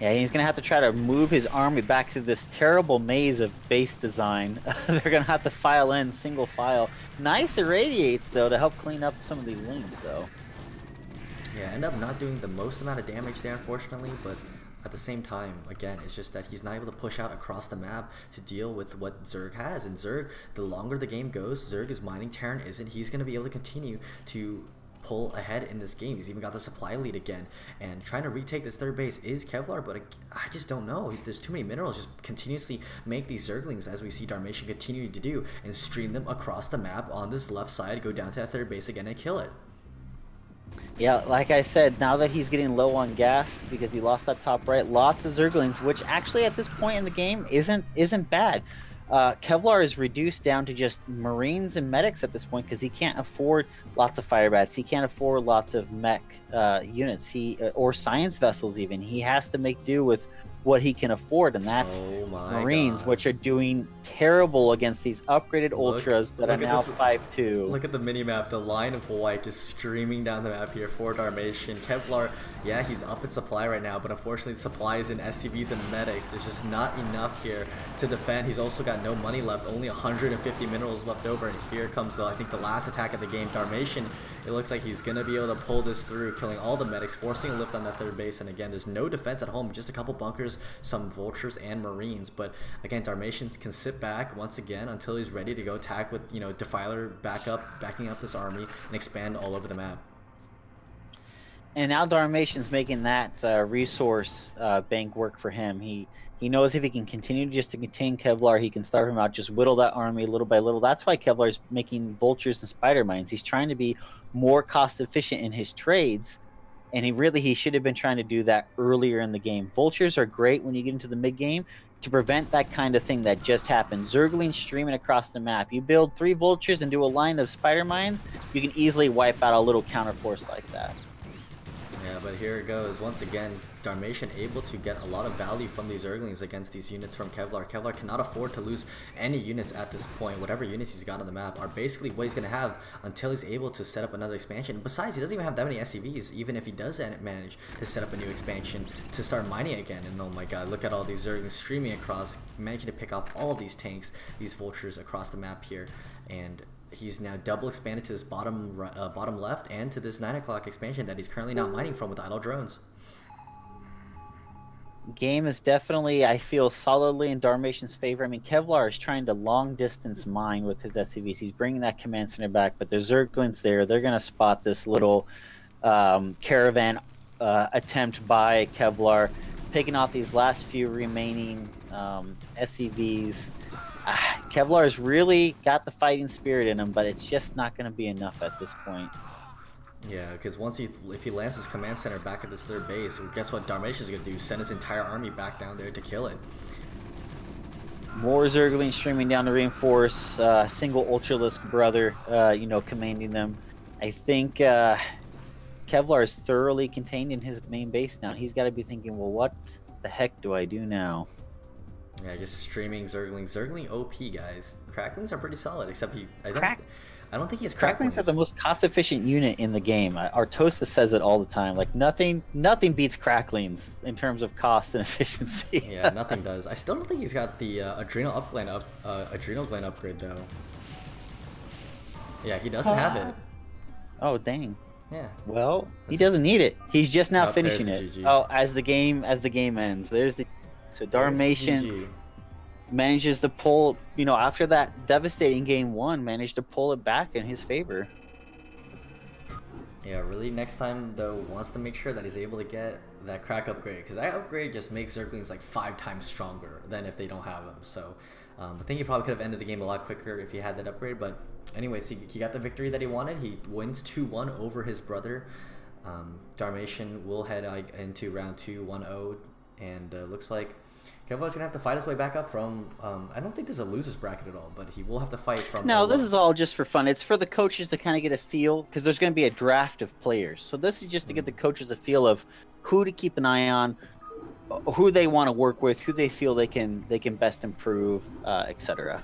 S2: Yeah, he's going to have to try to move his army back to this terrible maze of base design. They're going to have to file in single file. Nice irradiates, though, to help clean up some of these Lings, though.
S1: Yeah, end up not doing the most amount of damage there, unfortunately, but at the same time, again, it's just that he's not able to push out across the map to deal with what Zerg has. And Zerg, the longer the game goes, Zerg is mining, Terran isn't. He's going to be able to continue to pull ahead in this game. He's even got the supply lead again, and trying to retake this 3rd base is Kevlarz, but I just don't know. There's too many minerals. Just continuously make these Zerglings, as we see Darmation continue to do, and stream them across the map on this left side, go down to that 3rd base again and kill it.
S2: Yeah, like I said, now that he's getting low on gas because he lost that top right, lots of Zerglings, which actually at this point in the game isn't bad. Kevlar is reduced down to just Marines and medics at this point because he can't afford lots of fire bats. He can't afford lots of mech units. Or science vessels even. He has to make do with what he can afford, and that's Marines, which are doing terrible against these upgraded Ultras that are now 5-2.
S1: Look at the mini-map. The line of white is streaming down the map here for Darmation. Kevlar, yeah, he's up in supply right now, but unfortunately the supply is in SCVs and medics. There's just not enough here to defend. He's also got no money left, only 150 minerals left over, and here comes I think the last attack of the game. Darmation, it looks like he's gonna be able to pull this through, killing all the medics, forcing a lift on that third base, and again, there's no defense at home, just a couple bunkers, some vultures and marines. But again, Darmation can sit back once again until he's ready to go attack with, you know, Defiler backing up this army and expand all over the map.
S2: And now Darmation's making that resource bank work for him. He knows if he can continue just to contain Kevlar, he can starve him out, just whittle that army little by little. That's why Kevlar's making vultures and spider mines. He's trying to be more cost efficient in his trades, and he should have been trying to do that earlier in the game. Vultures are great when you get into the mid game to prevent that kind of thing that just happened. Zerglings streaming across the map. You build 3 vultures and do a line of spider mines, you can easily wipe out a little counterforce like that.
S1: Yeah, but here it goes. Once again, Darmation able to get a lot of value from these Zerglings against these units from Kevlar. Kevlar cannot afford to lose any units at this point. Whatever units he's got on the map are basically what he's going to have until he's able to set up another expansion. Besides, he doesn't even have that many SCVs, even if he does manage to set up a new expansion to start mining again. And oh my god, look at all these Zerglings streaming across, managing to pick off all of these tanks, these vultures across the map here. And he's now double expanded to this bottom left and to this 9 o'clock expansion that he's currently not mining from with idle drones.
S2: Game is definitely, I feel, solidly in Darmation's favor. I mean, Kevlar is trying to long distance mine with his SCVs. He's bringing that command center back, but there's Zerglings there. They're going to spot this little caravan attempt by Kevlar, picking off these last few remaining SCVs. Kevlar's really got the fighting spirit in him, but it's just not going to be enough at this point.
S1: Yeah, because if he lands his command center back at this third base, guess what Darmation's going to do? Send his entire army back down there to kill it.
S2: More Zerglings streaming down to reinforce, single Ultralisk brother, commanding them. I think Kevlar is thoroughly contained in his main base now. He's got to be thinking, well, what the heck do I do now?
S1: Yeah, just streaming Zerglings. Zergling OP, guys. Cracklings are pretty solid, except I don't think he has Cracklings.
S2: Cracklings are the most cost-efficient unit in the game. Artosa says it all the time. Like nothing beats Cracklings in terms of cost and efficiency.
S1: Yeah, nothing does. I still don't think he's got the adrenal gland upgrade though. Yeah, he doesn't have it.
S2: Oh dang.
S1: Yeah.
S2: Well, he doesn't need it. He's just now finishing it. GG. Oh, as the game ends, so Darmation manages to pull, after that devastating game 1, managed to pull it back in his favor.
S1: Yeah, really next time though wants to make sure that he's able to get that crack upgrade, because that upgrade just makes Zerglings like 5 times stronger than if they don't have them. So I think he probably could have ended the game a lot quicker if he had that upgrade. But anyways, he got the victory that he wanted. He wins 2-1 over his brother. Darmation will head into round 2 1-0, and looks like Kevlar's gonna have to fight his way back up from. I don't think there's a losers bracket at all, but he will have to fight from.
S2: No, this is all just for fun. It's for the coaches to kind of get a feel, because there's going to be a draft of players. So this is just to get the coaches a feel of who to keep an eye on, who they want to work with, who they feel they can best improve, etc.